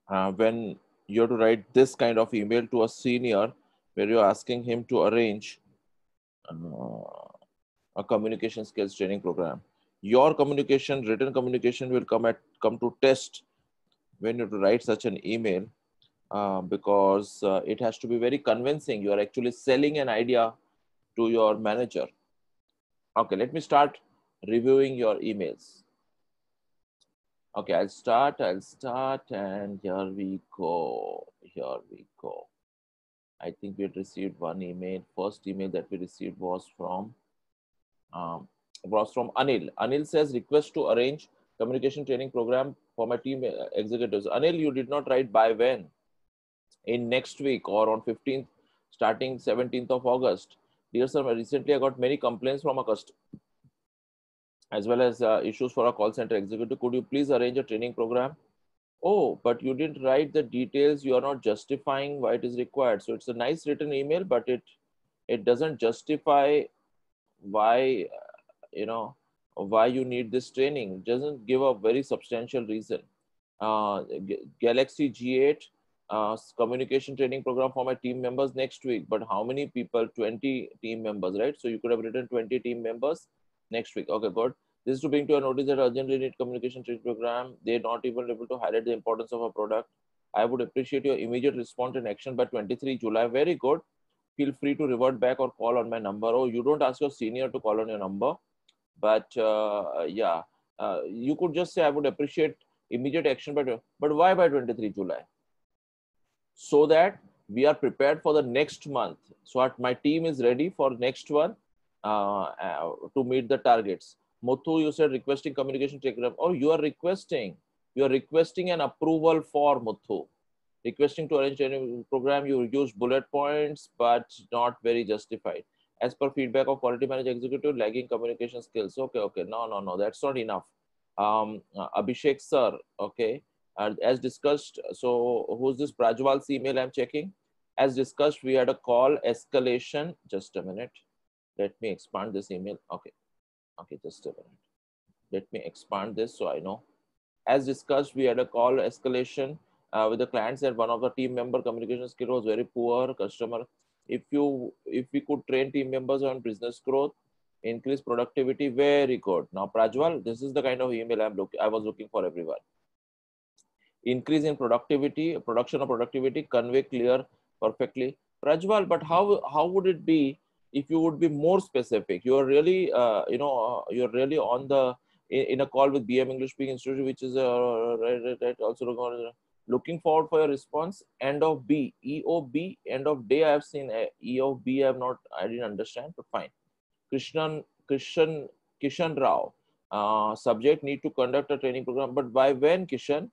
when you have to write this kind of email to a senior where you're asking him to arrange a communication skills training program. Your communication, written communication will come to test when you have to write such an email because it has to be very convincing. You are actually selling an idea to your manager. Okay, let me start reviewing your emails. Okay, I'll start, and here we go. I think we had received one email. First email that we received was from Anil. Anil says, request to arrange communication training program for my team executives. Anil, you did not write by when? In next week or on 15th, starting 17th of August. Dear sir, recently I got many complaints from a customer as well as issues for a call center executive. Could you please arrange a training program? Oh, but you didn't write the details. You are not justifying why it is required. So it's a nice written email, but it doesn't justify why why you need this training. It doesn't give a very substantial reason. Galaxy G8 communication training program for my team members next week. But how many people? 20 team members, right? So you could have written 20 team members next week. Okay, good. This is to bring to a notice that urgently need communication training program. They're not even able to highlight the importance of a product. I would appreciate your immediate response and action by 23 July. Very good. Feel free to revert back or call on my number. Oh, you don't ask your senior to call on your number. But yeah, you could just say, I would appreciate immediate action but why by 23 July? So that we are prepared for the next month. So my team is ready for next one to meet the targets. Muthu, you said requesting communication program. Oh, you are requesting an approval for Muthu. Requesting to arrange a program, you use bullet points, but not very justified. As per feedback of quality manager executive, lagging communication skills. Okay. No, that's not enough. Abhishek sir, okay. As discussed, so who's this Prajwal's email I'm checking? As discussed, we had a call escalation. Just a minute. Let me expand this email. Okay, just a minute. Let me expand this so I know. As discussed, we had a call escalation with the client said one of the team member communication skill was very poor. Customer, if we could train team members on business growth, increase productivity, very good. Now, Prajwal, this is the kind of email I was looking for everyone. Increase in productivity, production of productivity, convey clear perfectly. Prajwal, but how would it be if you would be more specific? You are really, you're really on the in a call with BM English Speaking Institute, which is also looking forward for your response. End of B, EOB, end of day. I have seen EOB. I didn't understand, but fine. Kishan Rao. Subject need to conduct a training program, but by when, Kishan?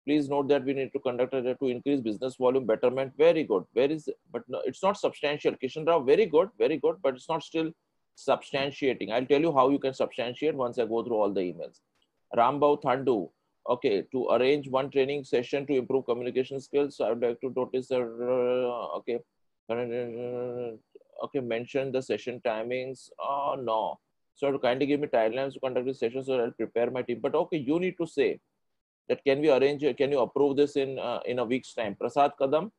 Please note that we need to conduct it to increase business volume betterment. Very good. But no, it's not substantial. Kishan Rao, very good, but it's not still substantiating. I'll tell you how you can substantiate once I go through all the emails. Rambau Thandu, okay, to arrange one training session to improve communication skills. So I would like to notice that, okay, mention the session timings. Oh, no. So to kindly give me timelines to conduct this session so I'll prepare my team. But okay, you need to say, that can we arrange, can you approve this in a week's time? Prasad Kadam,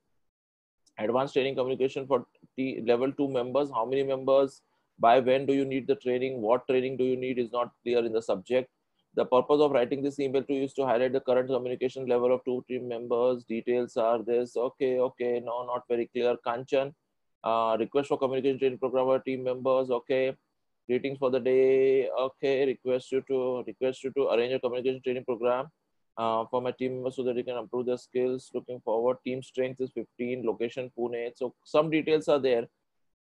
advanced training communication for level 2 members. How many members? By when do you need the training? What training do you need is not clear in the subject. The purpose of writing this email to you is to highlight the current communication level of 2 team members. Details are this. Okay. No, not very clear. Kanchan, request for communication training program for team members. Okay. Greetings for the day. Okay. Request you to arrange a communication training program for my team members so that they can improve their skills. Looking forward. Team strength is 15. Location Pune. So some details are there.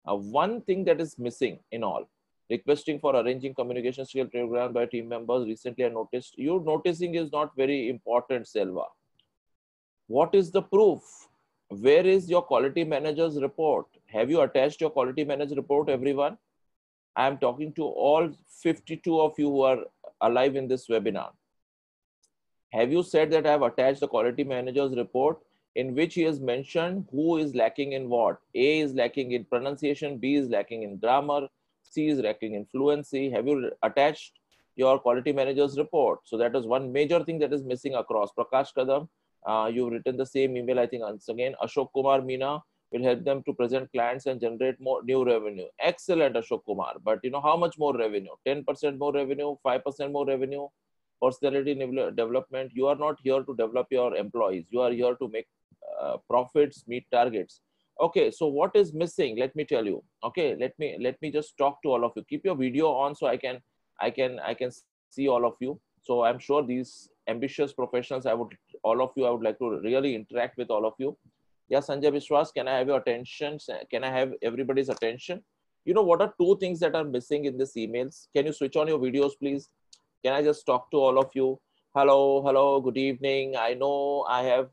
One thing that is missing in all, requesting for arranging communication skill program by team members. Recently, I noticed. You noticing is not very important, Selva. What is the proof? Where is your quality manager's report? Have you attached your quality manager report, everyone? I am talking to all 52 of you who are alive in this webinar. Have you said that I have attached the quality manager's report in which he has mentioned who is lacking in what? A is lacking in pronunciation, B is lacking in grammar, C is lacking in fluency. Have you attached your quality manager's report? So that is one major thing that is missing across. Prakash Kadam, you've written the same email, I think, once again. Ashok Kumar Meena will help them to present clients and generate more new revenue. Excellent, Ashok Kumar. But you know, how much more revenue? 10% more revenue, 5% more revenue? Personality development. You are not here to develop your employees. You are here to make profits, meet targets. Okay, so what is missing? Let me tell you. Okay, let me just talk to all of you. Keep your video on so I can see all of you. So I'm sure these ambitious professionals, all of you, I would like to really interact with all of you. Yeah, Sanjay Vishwas, can I have your attention? Can I have everybody's attention? You know, what are two things that are missing in this emails? Can you switch on your videos, please? Can I just talk to all of you? Hello, good evening. I know I have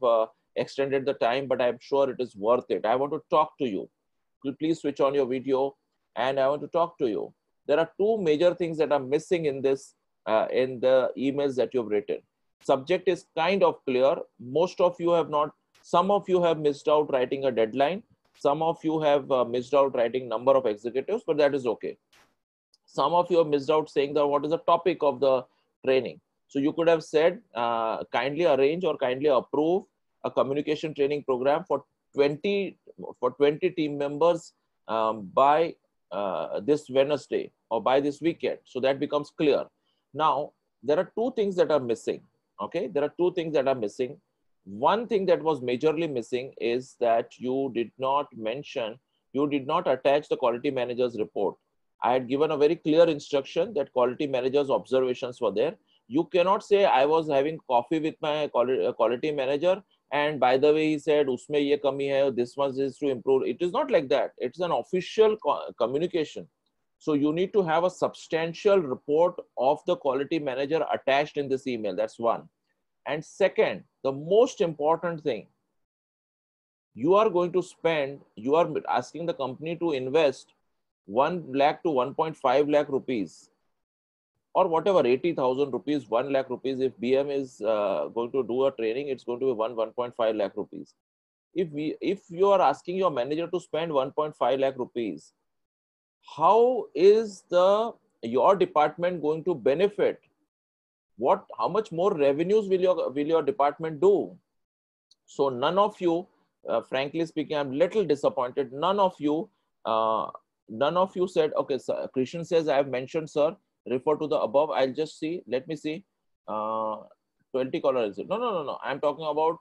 extended the time, but I'm sure it is worth it. I want to talk to you. Please switch on your video and I want to talk to you. There are two major things that are missing in this, in the emails that you've written. Subject is kind of clear. Most of you have not, some of you have missed out writing a deadline. Some of you have missed out writing number of executives, but that is okay. Some of you have missed out saying that what is the topic of the training. So you could have said, kindly arrange or kindly approve a communication training program for 20 team members by this Wednesday or by this weekend. So that becomes clear. Now, there are two things that are missing. Okay, there are two things that are missing. One thing that was majorly missing is that you did not mention, you did not attach the quality manager's report. I had given a very clear instruction that quality manager's observations were there. You cannot say I was having coffee with my quality manager and by the way he said usme ye kami hai, this one is to improve. It is not like that. It's an official communication. So you need to have a substantial report of the quality manager attached in this email. That's one. And second, the most important thing, you are going to spend, you are asking the company to invest 1 lakh to 1.5 lakh rupees or whatever, 80,000 rupees, 1 lakh rupees. If BM is going to do a training, it's going to be 1.5 lakh rupees. If you are asking your manager to spend 1.5 lakh rupees, how is your department going to benefit? How much more revenues will your department do? So none of you, frankly speaking, I'm little disappointed. None of you said, okay, sir, Krishan says, I have mentioned, sir, refer to the above. I'll just see, let me see, 20 colors. No. I'm talking about,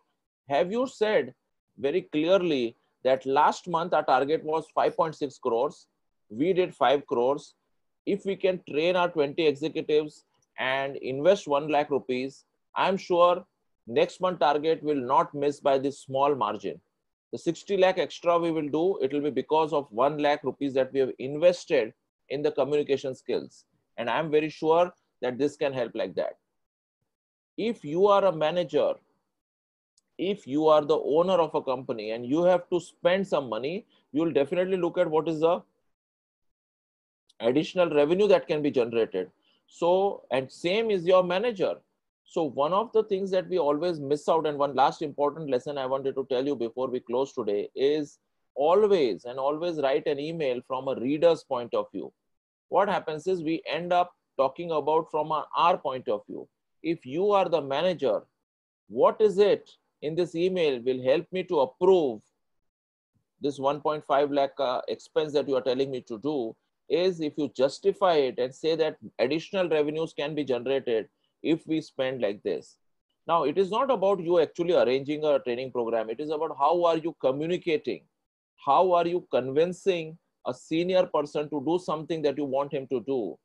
have you said very clearly that last month our target was 5.6 crores. We did 5 crores. If we can train our 20 executives and invest 1 lakh rupees, I'm sure next month target will not miss by this small margin. The 60 lakh extra we will do, it will be because of 1 lakh rupees that we have invested in the communication skills. And I'm very sure that this can help like that. If you are a manager, if you are the owner of a company and you have to spend some money, you'll definitely look at what is the additional revenue that can be generated. So, and same is your manager. So one of the things that we always miss out, and one last important lesson I wanted to tell you before we close today, is always write an email from a reader's point of view. What happens is we end up talking about from our point of view. If you are the manager, what is it in this email will help me to approve this 1.5 lakh expense that you are telling me to do, is if you justify it and say that additional revenues can be generated if we spend like this. Now, it is not about you actually arranging a training program. It is about how are you communicating? How are you convincing a senior person to do something that you want him to do?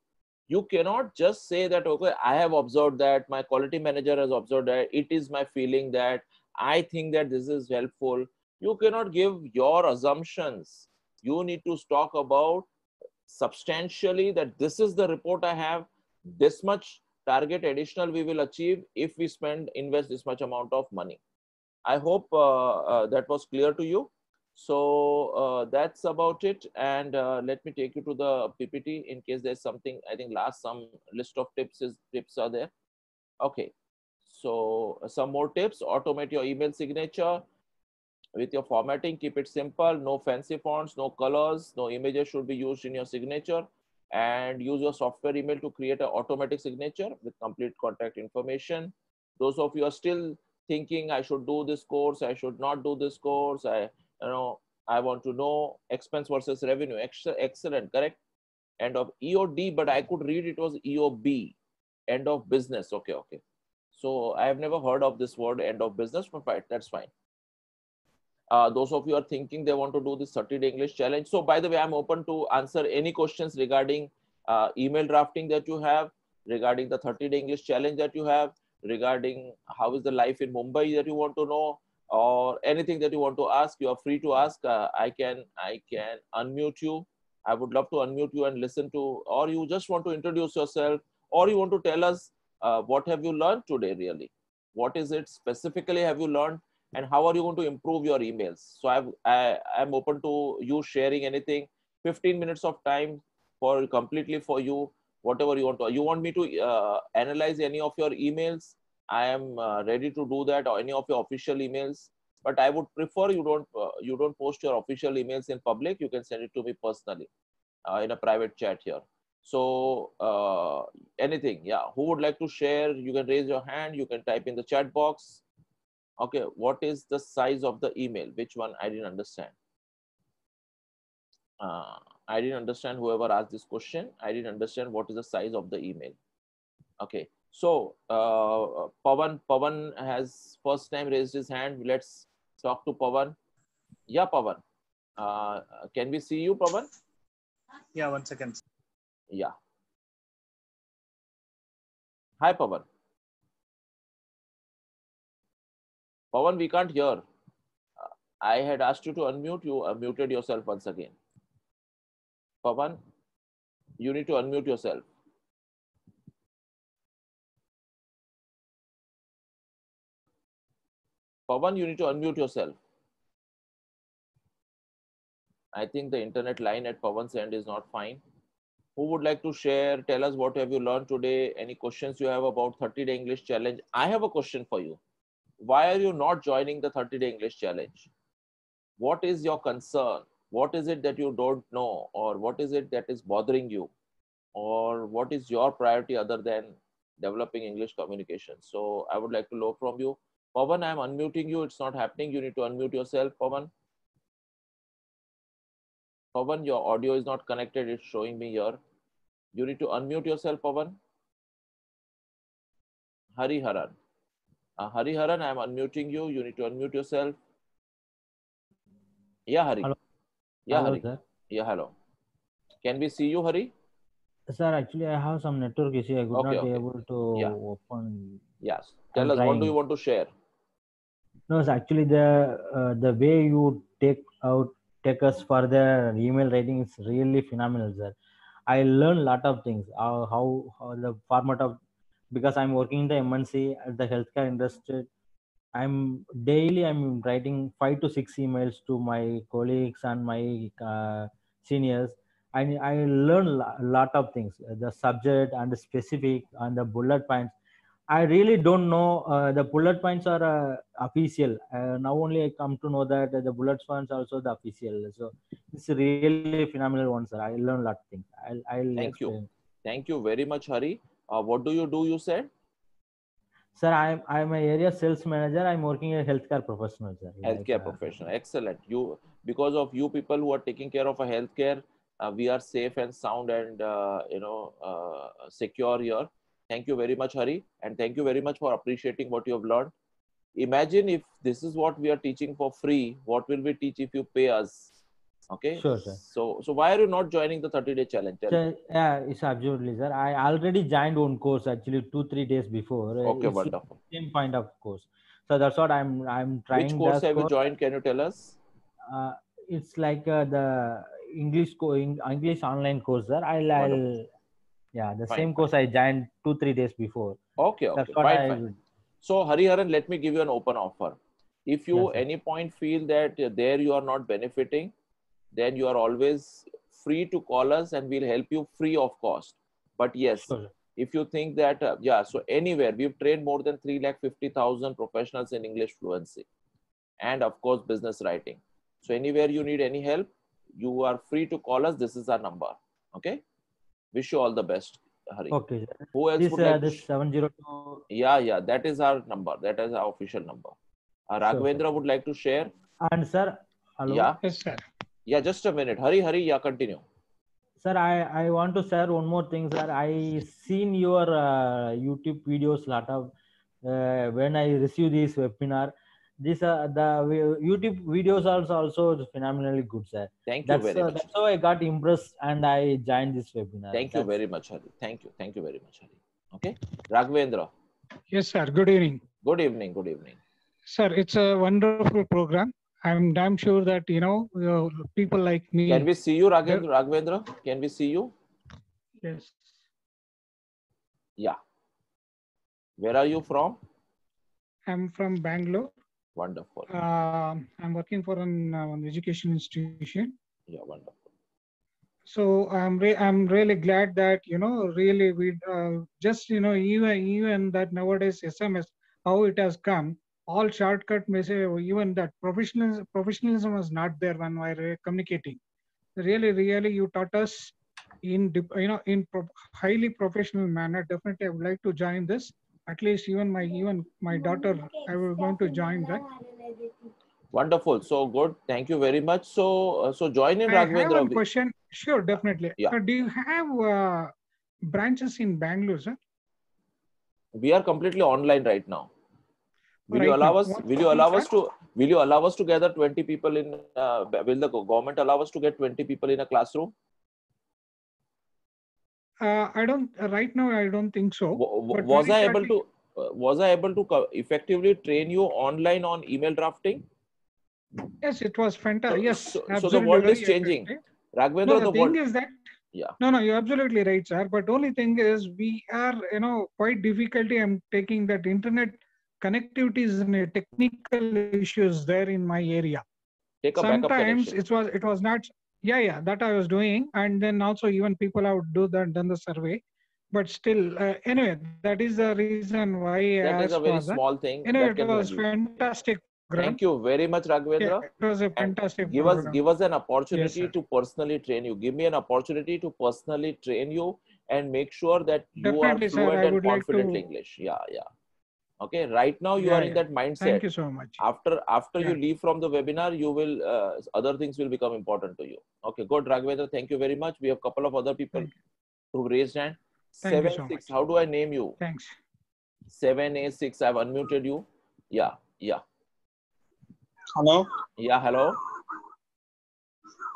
You cannot just say that, okay, I have observed that, my quality manager has observed that, it is my feeling that, I think that this is helpful. You cannot give your assumptions. You need to talk about substantially that this is the report I have, this much target additional we will achieve if we invest this much amount of money. I hope that was clear to you. So that's about it. And let me take you to the PPT in case there's something. I think some list of tips are there. Okay. So some more tips: automate your email signature with your formatting. Keep it simple, no fancy fonts, no colors, no images should be used in your signature, and use your software email to create an automatic signature with complete contact information. Those of you are still thinking, I should do this course, I should not do this course, I want to know expense versus revenue. Excellent, correct. End of EOD, but I could read it was EOB, end of business. Okay, okay. So I have never heard of this word end of business, but fine, that's fine. Those of you are thinking they want to do this 30-day English challenge. So by the way, I'm open to answer any questions regarding email drafting that you have, regarding the 30-day English challenge that you have, regarding how is the life in Mumbai that you want to know, or anything that you want to ask. You are free to ask. I can unmute you. I would love to unmute you and listen to, or you just want to introduce yourself, or you want to tell us what have you learned today really? What is it specifically have you learned? And how are you going to improve your emails? So I'm open to you sharing anything. 15 minutes of time for completely for you, whatever you want to. You want me to analyze any of your emails? I am ready to do that, or any of your official emails. But I would prefer you don't post your official emails in public. You can send it to me personally in a private chat here. So anything, yeah. Who would like to share? You can raise your hand. You can type in the chat box. Okay, what is the size of the email? Which one? I didn't understand. I didn't understand whoever asked this question. I didn't understand what is the size of the email. Okay, so Pawan has first time raised his hand. Let's talk to Pawan. Yeah, Pawan. Can we see you, Pawan? Yeah, 1 second. Yeah. Hi, Pawan. Pawan, we can't hear. I had asked you to unmute. You muted yourself once again. Pawan, you need to unmute yourself. Pawan, you need to unmute yourself. I think the internet line at Pawan's end is not fine. Who would like to share? Tell us what have you learned today? Any questions you have about 30-day English challenge? I have a question for you. Why are you not joining the 30-day English challenge? What is your concern? What is it that you don't know? Or what is it that is bothering you? Or what is your priority other than developing English communication? So I would like to know from you. Pawan, I'm unmuting you. It's not happening. You need to unmute yourself, Pawan. Pawan, your audio is not connected. It's showing me here. You need to unmute yourself, Pawan. Hariharan. Hariharan, I'm unmuting you. You need to unmute yourself. Yeah, Hari. Hello. Yeah, Hello, Hari. sir. Yeah, hello. Can we see you, Hari? Sir, actually, I have some network issue. I could Okay, not okay. able to Yeah. open. Yes. I'm Tell us, what do you trying. want to share? No, it's actually the way you take us for the email writing is really phenomenal, sir. I learned a lot of things. How the format of, because I'm working in the MNC at the healthcare industry. I'm writing 5 to 6 emails to my colleagues and my seniors. I learn a lot of things. The subject and the specific and the bullet points. I really don't know the bullet points are official. Now only I come to know that the bullet points are also the official. So it's a really phenomenal one, sir. I learned a lot of things. I'll Thank you. explain. Thank you very much, Hari. What do, you said? Sir, I'm a area sales manager. I'm working as a healthcare professional, sir. Healthcare professional. Excellent. Because of you people who are taking care of a healthcare, we are safe and sound and secure here. Thank you very much, Hari, and thank you very much for appreciating what you have learned. Imagine if this is what we are teaching for free, what will we teach if you pay us? Okay. Sure, sir. So why are you not joining the 30-day challenge? Tell me. Sir, yeah, it's absolutely, sir. I already joined one course actually 2-3 days before. Okay, It's wonderful. same kind of course. So that's what I'm Which trying course that have you course. joined? Can you tell us? It's like the English online course, sir. Wonderful. Yeah, the Fine, same fine. course I joined 2-3 days before. Okay, That's okay, what fine, I fine. would. So Hariharan, let me give you an open offer. If you Yes, sir. any point feel that there you are not benefiting, then you are always free to call us and we'll help you free of cost. But yes, Sure, sir. If you think that, yeah, so anywhere, we've trained more than 350,000 professionals in English fluency and of course, business writing. So anywhere you need any help, you are free to call us. This is our number. Okay. Wish you all the best, Hari. Okay. Who else This would like to? this 702. Yeah, that is our number. That is our official number. Raghavendra would like to share. And sir, hello. Yeah. Yes, sir. Yeah, just a minute. Hari, yeah, continue. Sir, I want to share one more thing, sir. I seen your YouTube videos lot of when I receive this webinar. This the YouTube videos also phenomenally good, sir. Thank you very much. That's how I got impressed and I joined this webinar. Thank you very much, Hari. Thank you very much, Hari. Okay, Raghavendra. Yes, sir. Good evening. Good evening. Good evening. Sir, it's a wonderful program. I'm damn sure that, people like me. Can we see you, Raghavendra? Can we see you? Yes. Yeah. Where are you from? I'm from Bangalore. Wonderful. I'm working for an education institution. Yeah, wonderful. So I'm really glad that, really we just, even that nowadays SMS, how it has come, all shortcut message, even that professionalism was not there when we were communicating. Really, you taught us in highly professional manner. Definitely, I would like to join this. At least even my daughter, I was going to join that. Wonderful. So good. Thank you very much. So join in, I have Raghavendra. one question. Sure, definitely. Yeah. Do you have branches in Bangalore, sir? We are completely online right now. Will Right you allow now. us? Will you allow us to gather 20 people in? Will the government allow us to get 20 people in a classroom? I don't. Right now, I don't think so. Was I able to effectively train you online on email drafting? Yes, it was fantastic. Yes, so the world is changing. Raghavendra, No, the thing world is that. Yeah. No, you're absolutely right, sir. But only thing is, we are, quite difficulty. I'm taking that internet connectivity is a technical issues there in my area. Take a backup Sometimes connection. it was not. Yeah, that I was doing, and then also even people have done the survey, but still, anyway, that is the reason why I That is asked a very for that. small thing. Anyway, That it can be was handled. fantastic program. Thank you very much, Raghavendra. Yeah, it was a fantastic Give program. us an opportunity Yes, to personally train you. Give me an opportunity to personally train you and make sure that you Definitely, are sir, fluent I and would like confident to. English. Yeah. Okay. Right now you are in that mindset. Thank you so much. After Yeah. you leave from the webinar, you will other things will become important to you. Okay. Good, Raghavendra. Thank you very much. We have a couple of other people who raised hand. Thank you 7-6. so much. How do I name you? Thanks. 7A6. I've unmuted you. Yeah. Hello. Yeah. Hello.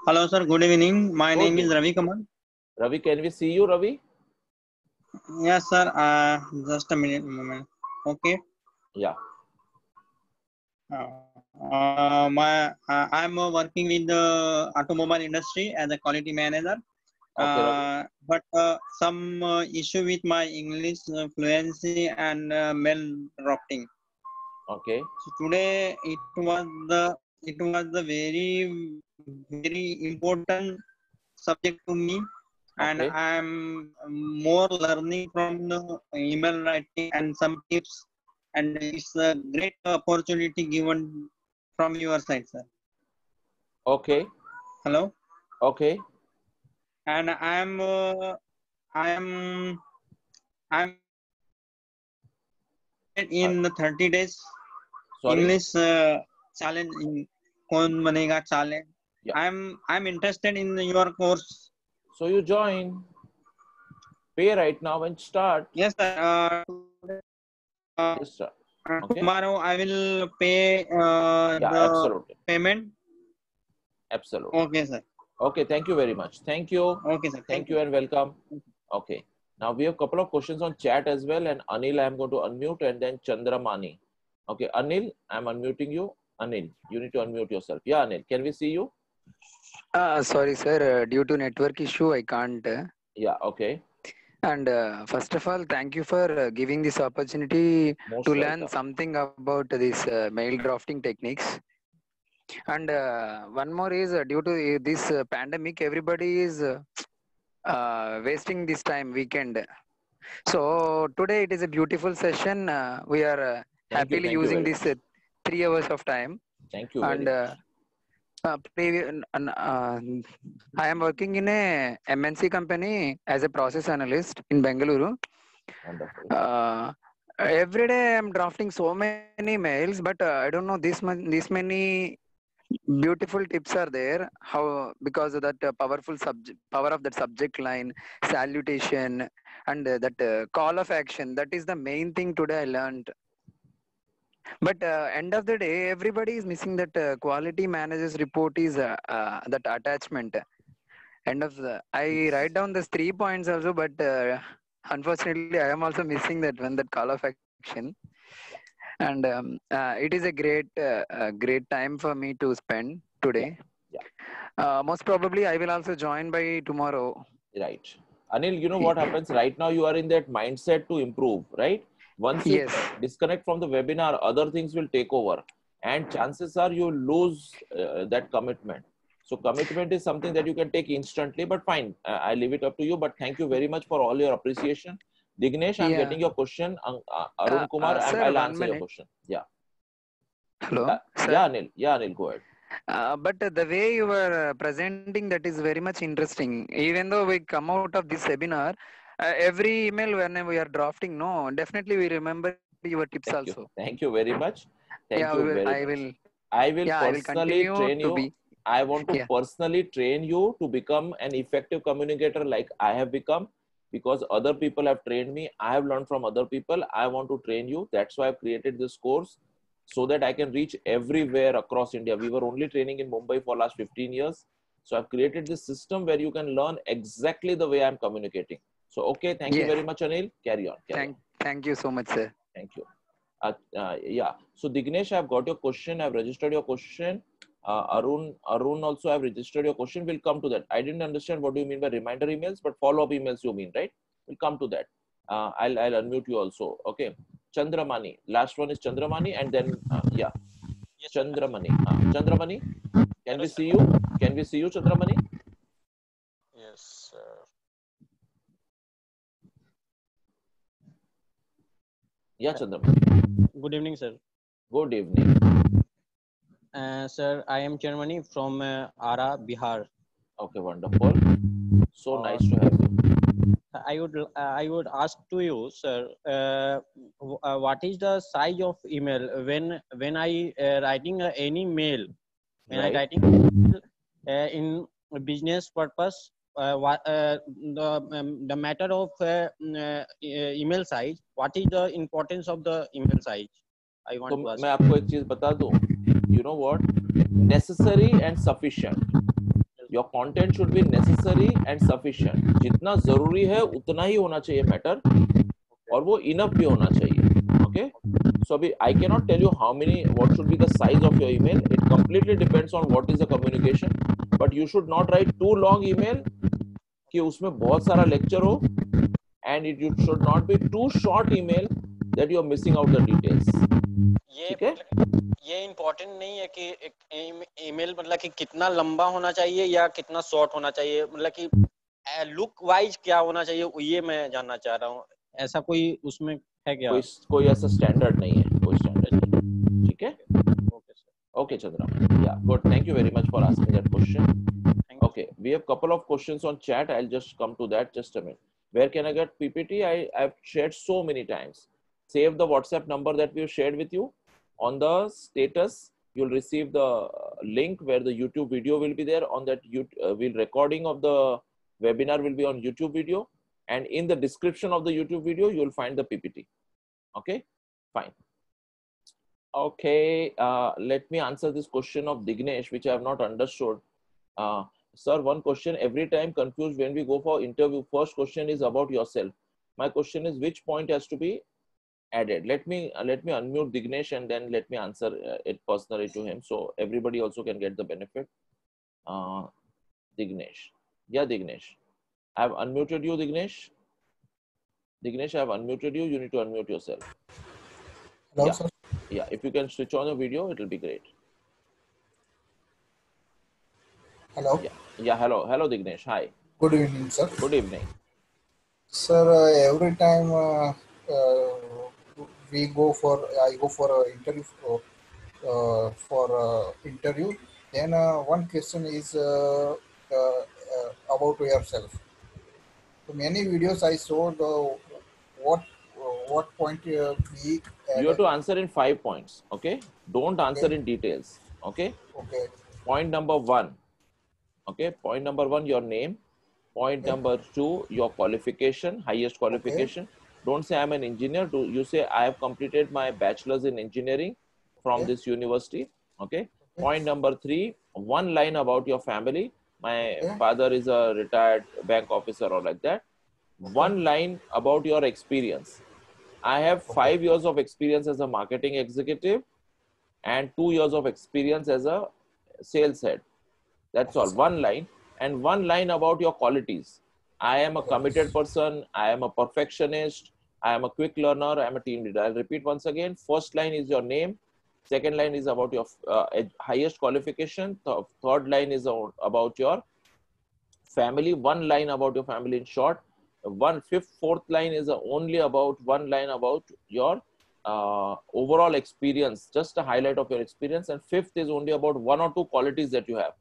Hello, sir. Good evening. My name is Ravi Kamal. Ravi, can we see you, Ravi? Yes, sir. Just a moment. Okay. Yeah. I'm working with the automobile industry as a quality manager. Okay, but some issue with my English fluency and mail drafting. Okay. So today it was the very important subject to me, and Okay. I'm more learning from the email writing and some tips, and it's a great opportunity given from your side, sir. Okay. Hello. Okay. And I'm in the 30 days Sorry? English challenge in Kaun Banega challenge. Yeah. I'm interested in your course. So you join. Pay right now and start. Yes, sir. Just start. Okay. Tomorrow I will pay the absolutely. payment. Absolutely. Okay, sir. Okay, thank you very much. Thank you. Okay, sir. Thank you and welcome. Okay. Now we have a couple of questions on chat as well, and Anil, I'm going to unmute, and then Chandramani. Okay, Anil, I'm unmuting you. Anil, you need to unmute yourself. Yeah, Anil, can we see you? Sorry, sir. Due to network issue, I can't. Yeah, okay. And first of all, thank you for giving this opportunity Most to welcome. learn something about this mail drafting techniques. And one more is due to this pandemic, everybody is wasting this time weekend. So today it is a beautiful session. We are happily Thank you using very this much. 3 hours of time. Thank you And very much. I am working in a MNC company as a process analyst in Bengaluru. Wonderful. Every day I'm drafting so many mails, but I don't know this many beautiful tips are there. How because of that power of that subject line, salutation, and that call of action. That is the main thing today I learned. But end of the day, everybody is missing that quality managers report is that attachment. End of the, I write down these 3 points also, but unfortunately, I am also missing that one, that call of action. And it is a great time for me to spend today. Most probably, I will also join by tomorrow. Right. Anil, you know what happens right now? You are in that mindset to improve, right? Once you disconnect from the webinar, other things will take over. And chances are you lose that commitment. So commitment is something that you can take instantly, but fine. I leave it up to you. But thank you very much for all your appreciation. Dignesh, I'm getting your question. Arun Kumar, Sir, I'll 1 answer your minute. question. Yeah. Hello. Yeah, Anil. Yeah, Anil, go ahead. But the way you were presenting, that is very much interesting. Even though we come out of this webinar, every email when we are drafting, no, definitely we remember your tips also. Thank you very much. Thank Yeah, you very much. I will personally continue train to you. be. I want to personally train you to become an effective communicator like I have become, because other people have trained me. I have learned from other people. I want to train you. That's why I've created this course, so that I can reach everywhere across India. We were only training in Mumbai for last 15 years. So I've created this system where you can learn exactly the way I'm communicating. So, okay. Thank you very much, Anil. Carry on. Thank you so much, sir. Thank you. Yeah. So Dignesh, I've got your question. I've registered your question. Arun also, I've registered your question. We'll come to that. I didn't understand what do you mean by reminder emails, but follow-up emails you mean, right? We'll come to that. I'll unmute you also. Okay. Chandramani. Last one is Chandramani, and then yeah. Chandramani. Chandramani, can we see you? Can we see you, Chandramani? Yes. Yeah, Chandramani. Good evening, sir. Good evening. Sir, I am Chandramani from Ara, Bihar. Okay, wonderful. So nice to have you. I would ask to you, sir, what is the size of email when I writing any mail, when I writing in business purpose, the matter of email size, what is the importance of the email size? I want to ask. मैं आपको एक चीज बता दूं. You know what? Necessary and sufficient. Your content should be necessary and sufficient. जितना जरूरी है उतना ही होना चाहिए मैटर, और वो enough भी होना चाहिए. Okay? So अभी I cannot tell you what should be the size of your email. It completely depends on what is the communication. But you should not write too long email कि उसमें बहुत सारा lecture हो, and it should not be too short email that you are missing out the details. ठीक है? ये important नहीं है कि ईमेल मतलब कि कितना लंबा होना चाहिए या कितना शॉर्ट होना चाहिए, मतलब कि लुक वाइज क्या होना चाहिए, ये मैं जानना चाह रहा हूँ. ऐसा कोई उसमें है क्या? कोई ऐसा स्टैंडर्ड नहीं है, कोई स्टैंडर्ड नहीं. ठीक है? Okay, Chandra. Yeah, good. Thank you very much for asking that question. Okay, we have couple of questions on chat. I'll just come to that. Just a minute. Where can I get PPT? I've shared so many times. Save the WhatsApp number that we've shared with you. On the status, you'll receive the link where the YouTube video will be there. On that, recording of the webinar will be on YouTube video. And in the description of the YouTube video, you'll find the PPT. Okay, fine. Okay, let me answer this question of Dignesh, which I have not understood. Sir, one question every time confused when we go for interview. First question is about yourself. My question is which point has to be added. Let me unmute Dignesh and then let me answer it personally to him, so everybody also can get the benefit. Dignesh. Yeah, Dignesh. I have unmuted you, Dignesh. Dignesh, I have unmuted you. You need to unmute yourself. Hello, yeah. sir. Yeah, if you can switch on your video, it will be great. Hello. Yeah, hello, Dignesh. Hi. Good evening, sir. Good evening. Sir, every time I go for an interview interview. Then one question is about yourself. So many videos I saw the what point we You have added. to answer in 5 points. Okay, don't answer Okay. in details. Okay. Okay. Point number 1. Okay, point number 1, your name. Point Okay. number 2, your qualification, highest qualification. Don't say I'm an engineer. You say I have completed my bachelor's in engineering from Okay. this university. Okay. Point number 3, one line about your family. My Okay. father is a retired bank officer or like that. One line about your experience. I have 5 years of experience as a marketing executive and 2 years of experience as a sales head. That's all. One line. And one line about your qualities. I am a committed person. I am a perfectionist. I am a quick learner. I am a team leader. I'll repeat once again. First line is your name. Second line is about your highest qualification. Third line is about your family. One line about your family in short. Fourth line is only about one line about your overall experience, just a highlight of your experience. And fifth is only about one or two qualities that you have.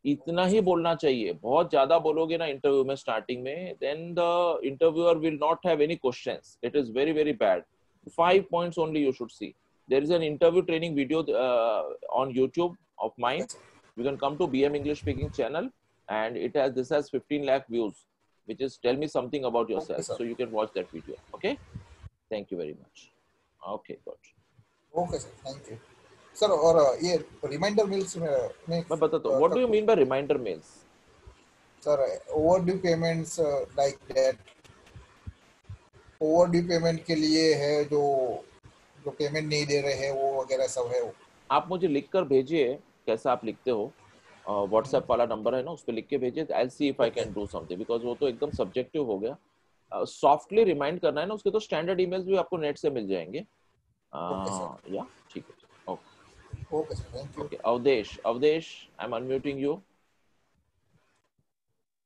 इतना ही बोलना चाहिए. बहुत ज्यादा बोलोगे ना interview में starting में, then the interviewer will not have any questions. It is very, very bad. 5 points only you should see. There is an interview training video on YouTube of mine. You can come to BM English Speaking channel, and this has 15 lakh views, which is tell me something about yourself. So you can watch that video. Okay. Thank you very much. Okay, good. Okay, sir. Thank you. Sir, और ये reminder mails में मैं बताता हूँ. What do you mean by reminder mails? Sir, overdue payments like that. Overdue payment के लिए है जो पेमेंट नहीं दे रहे हैं वो वगैरह सब है वो. आप मुझे लिखकर भेजिए कैसा आप लिखते हो. व्हाट्सएप वाला नंबर है ना, उस पर लिख के भेजिए. I see if I can do something, because वो तो एकदम सब्जेक्टिव हो गया. सॉफ्टली रिमाइंड करना है ना, उसके तो स्टैंडर्ड ईमेल्स भी आपको नेट से मिल जाएंगे. या ठीक है. Okay, sir. Thank you. Okay, Avdesh, I'm unmuting you.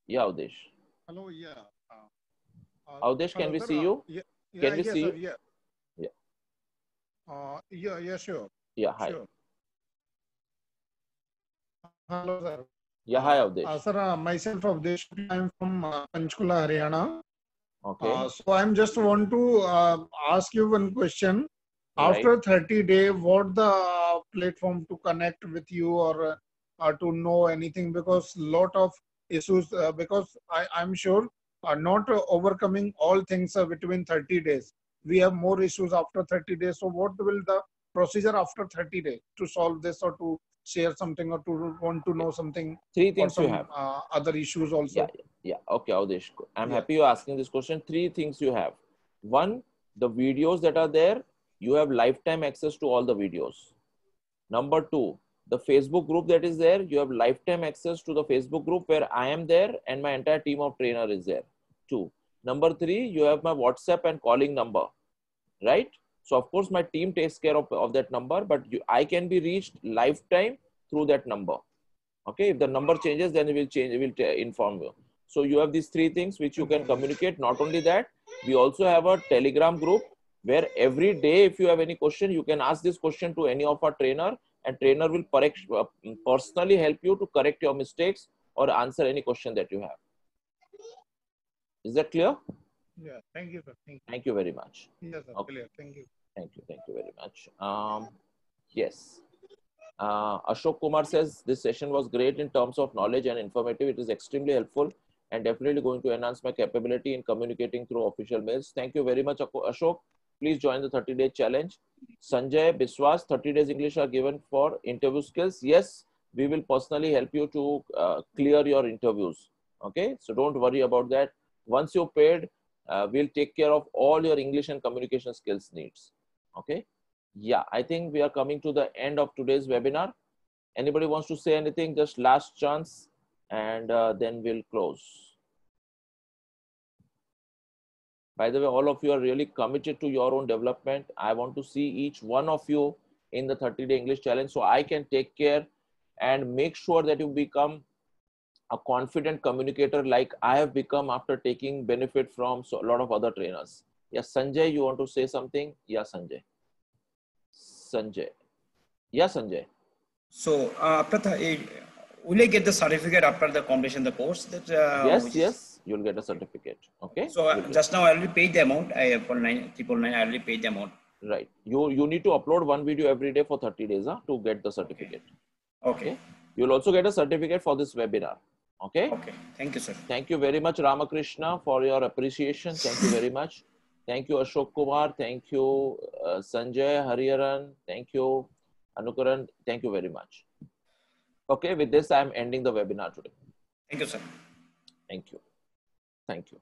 Yeah, Avdesh. Hello, yeah. Avdesh, can we see you? Can we see you? Yeah. Yeah, sure. Yeah, hi. Sure. Hello, sir. Yeah, hi, Avdesh. Sir, myself, Avdesh. I'm from Panchkula, Haryana. Okay. So I'm just want to ask you one question. Right. After 30 days, what the platform to connect with you or to know anything? Because lot of issues, because I'm sure not overcoming all things between 30 days. We have more issues after 30 days. So what will the procedure after 30 days to solve this or to share something or to want to know something? Three things or some, you have. Other issues also. Yeah. Okay, Avdesh. I'm happy you're asking this question. Three things you have. One, the videos that are there, you have lifetime access to all the videos. Number two, the Facebook group that is there, you have lifetime access to the Facebook group where I am there and my entire team of trainer is there. Two. Number three, you have my WhatsApp and calling number, right? So of course my team takes care of that number, but I can be reached lifetime through that number. Okay, if the number changes, then it will change. It will inform you. So you have these three things which you can communicate. Not only that, we also have a Telegram group where every day, if you have any question, you can ask this question to any of our trainer, and trainer will personally help you to correct your mistakes or answer any question that you have. Is that clear? Yeah. Thank you, sir. Thank you very much. Yes, sir. Okay. Clear. Thank you. Thank you very much. Yes. Ashok Kumar says this session was great in terms of knowledge and informative. It is extremely helpful and definitely going to enhance my capability in communicating through official mails. Thank you very much, Ashok. Please join the 30-day challenge. Sanjay Biswas, 30 days English are given for interview skills. Yes, we will personally help you to clear your interviews. Okay, so don't worry about that. Once you're paid, we'll take care of all your English and communication skills needs. Okay. Yeah, I think we are coming to the end of today's webinar. Anybody wants to say anything? Just last chance, and then we'll close. By the way, all of you are really committed to your own development. I want to see each one of you in the 30-day English challenge so I can take care and make sure that you become a confident communicator like I have become after taking benefit from a lot of other trainers. Yes, Sanjay, you want to say something? Yeah, Sanjay. Sanjay. Yeah, Sanjay. So after will I get the certificate after the completion of the course? That Yes, yes, you'll get a certificate. Okay. So just now I already paid the amount. I for 999 I already paid the amount. Right. You need to upload one video every day for 30 days to get the certificate. Okay. You'll also get a certificate for this webinar. Okay. Okay. Thank you, sir. Thank you very much, Ramakrishna, for your appreciation. Thank you very much. Thank you, Ashok Kumar. Thank you, Sanjay, Hariharan. Thank you, Anukaran. Thank you very much. Okay, with this, I'm ending the webinar today. Thank you, sir. Thank you. Thank you.